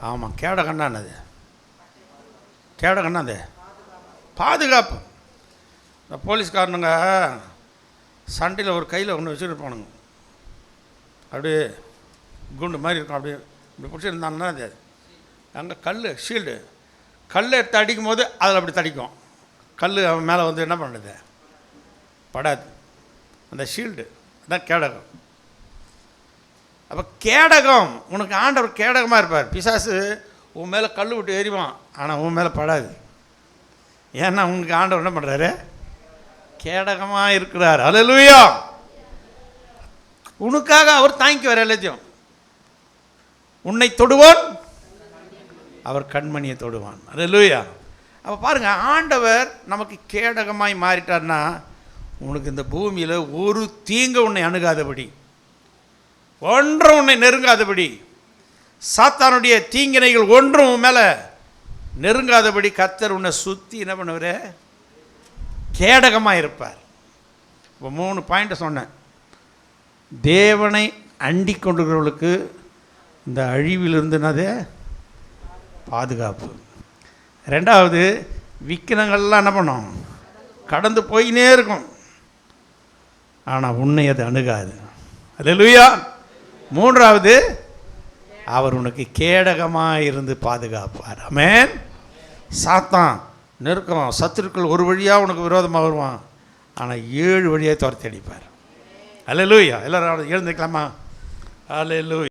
ஆமாம், கேடகன்னா என்னது? கேடகன்னா அது பாதுகாப்பு. இந்த போலீஸ்காரனுங்க சண்டையில் ஒரு கையில் ஒன்று வச்சுருப்பானுங்க, அப்படியே குண்டு மாதிரி இருக்கும், அப்படியே இப்படி பிடிச்சிருந்தாங்கன்னா அது அங்கே கல் ஷீல்டு, கல் எடுத்து அடிக்கும் போது அதில் அப்படி தடிக்கும். கல் அவன் மேலே வந்து என்ன பண்ணுறது, படாது. அந்த ஷீல்டு அதான் கேடகம். அப்போ கேடகம், உனக்கு ஆண்டவர் கேடகமாக இருப்பார். பிசாசு உன் மேலே கல் விட்டு எறிவான், ஆனால் உன் மேலே படாது. ஏன்னா உனக்கு ஆண்டவர் என்ன பண்ணுறாரு, கேடகமாக இருக்கிறார். அல்லேலூயா. உனக்காக அவர் தாங்கிக்குவார் எல்லாத்தையும். உன்னை தொடுவான், அவர் கண்மணியை தொடுவான். அல்லேலூயா. அப்போ பாருங்கள், ஆண்டவர் நமக்கு கேடகமாய் மாறிட்டார்னா உனக்கு இந்த பூமியில் ஒரு தீங்கு உன்னை அணுகாதபடி. ஒன்றும் உன்னை நெருங்காதபடி, சாத்தானுடைய தீங்கினைகள் ஒன்றும் உன் மேலே நெருங்காதபடி கர்த்தர் உன்னை சுற்றி என்ன பண்ணுவார்? கேடகமாக இருப்பார். இப்போ 3 பாயிண்ட்டை சொன்னேன். தேவனை அண்டி கொண்டுகிறவர்களுக்கு இந்த அழிவிலிருந்து என்னது? பாதுகாப்பு. 2வது, விக்கினங்கள்லாம் என்ன பண்ணும்? கடந்து போயினே இருக்கும், ஆனால் உன்னை அது அணுகாது. அல்லேலூயா. 3வது, அவர் உனக்கு கேடகமாக இருந்து பாதுகாப்பார். ஆமென். சாத்தான் நெருக்கம், சத்துருக்கள் ஒரு வழியாக உனக்கு விரோதமாக வருவான், ஆனால் 7 வழியாக துரத்தி அடிப்பார். அல்லேலூயா. எல்லாரும் எழுந்துக்கலாமா? அல்லேலூயா.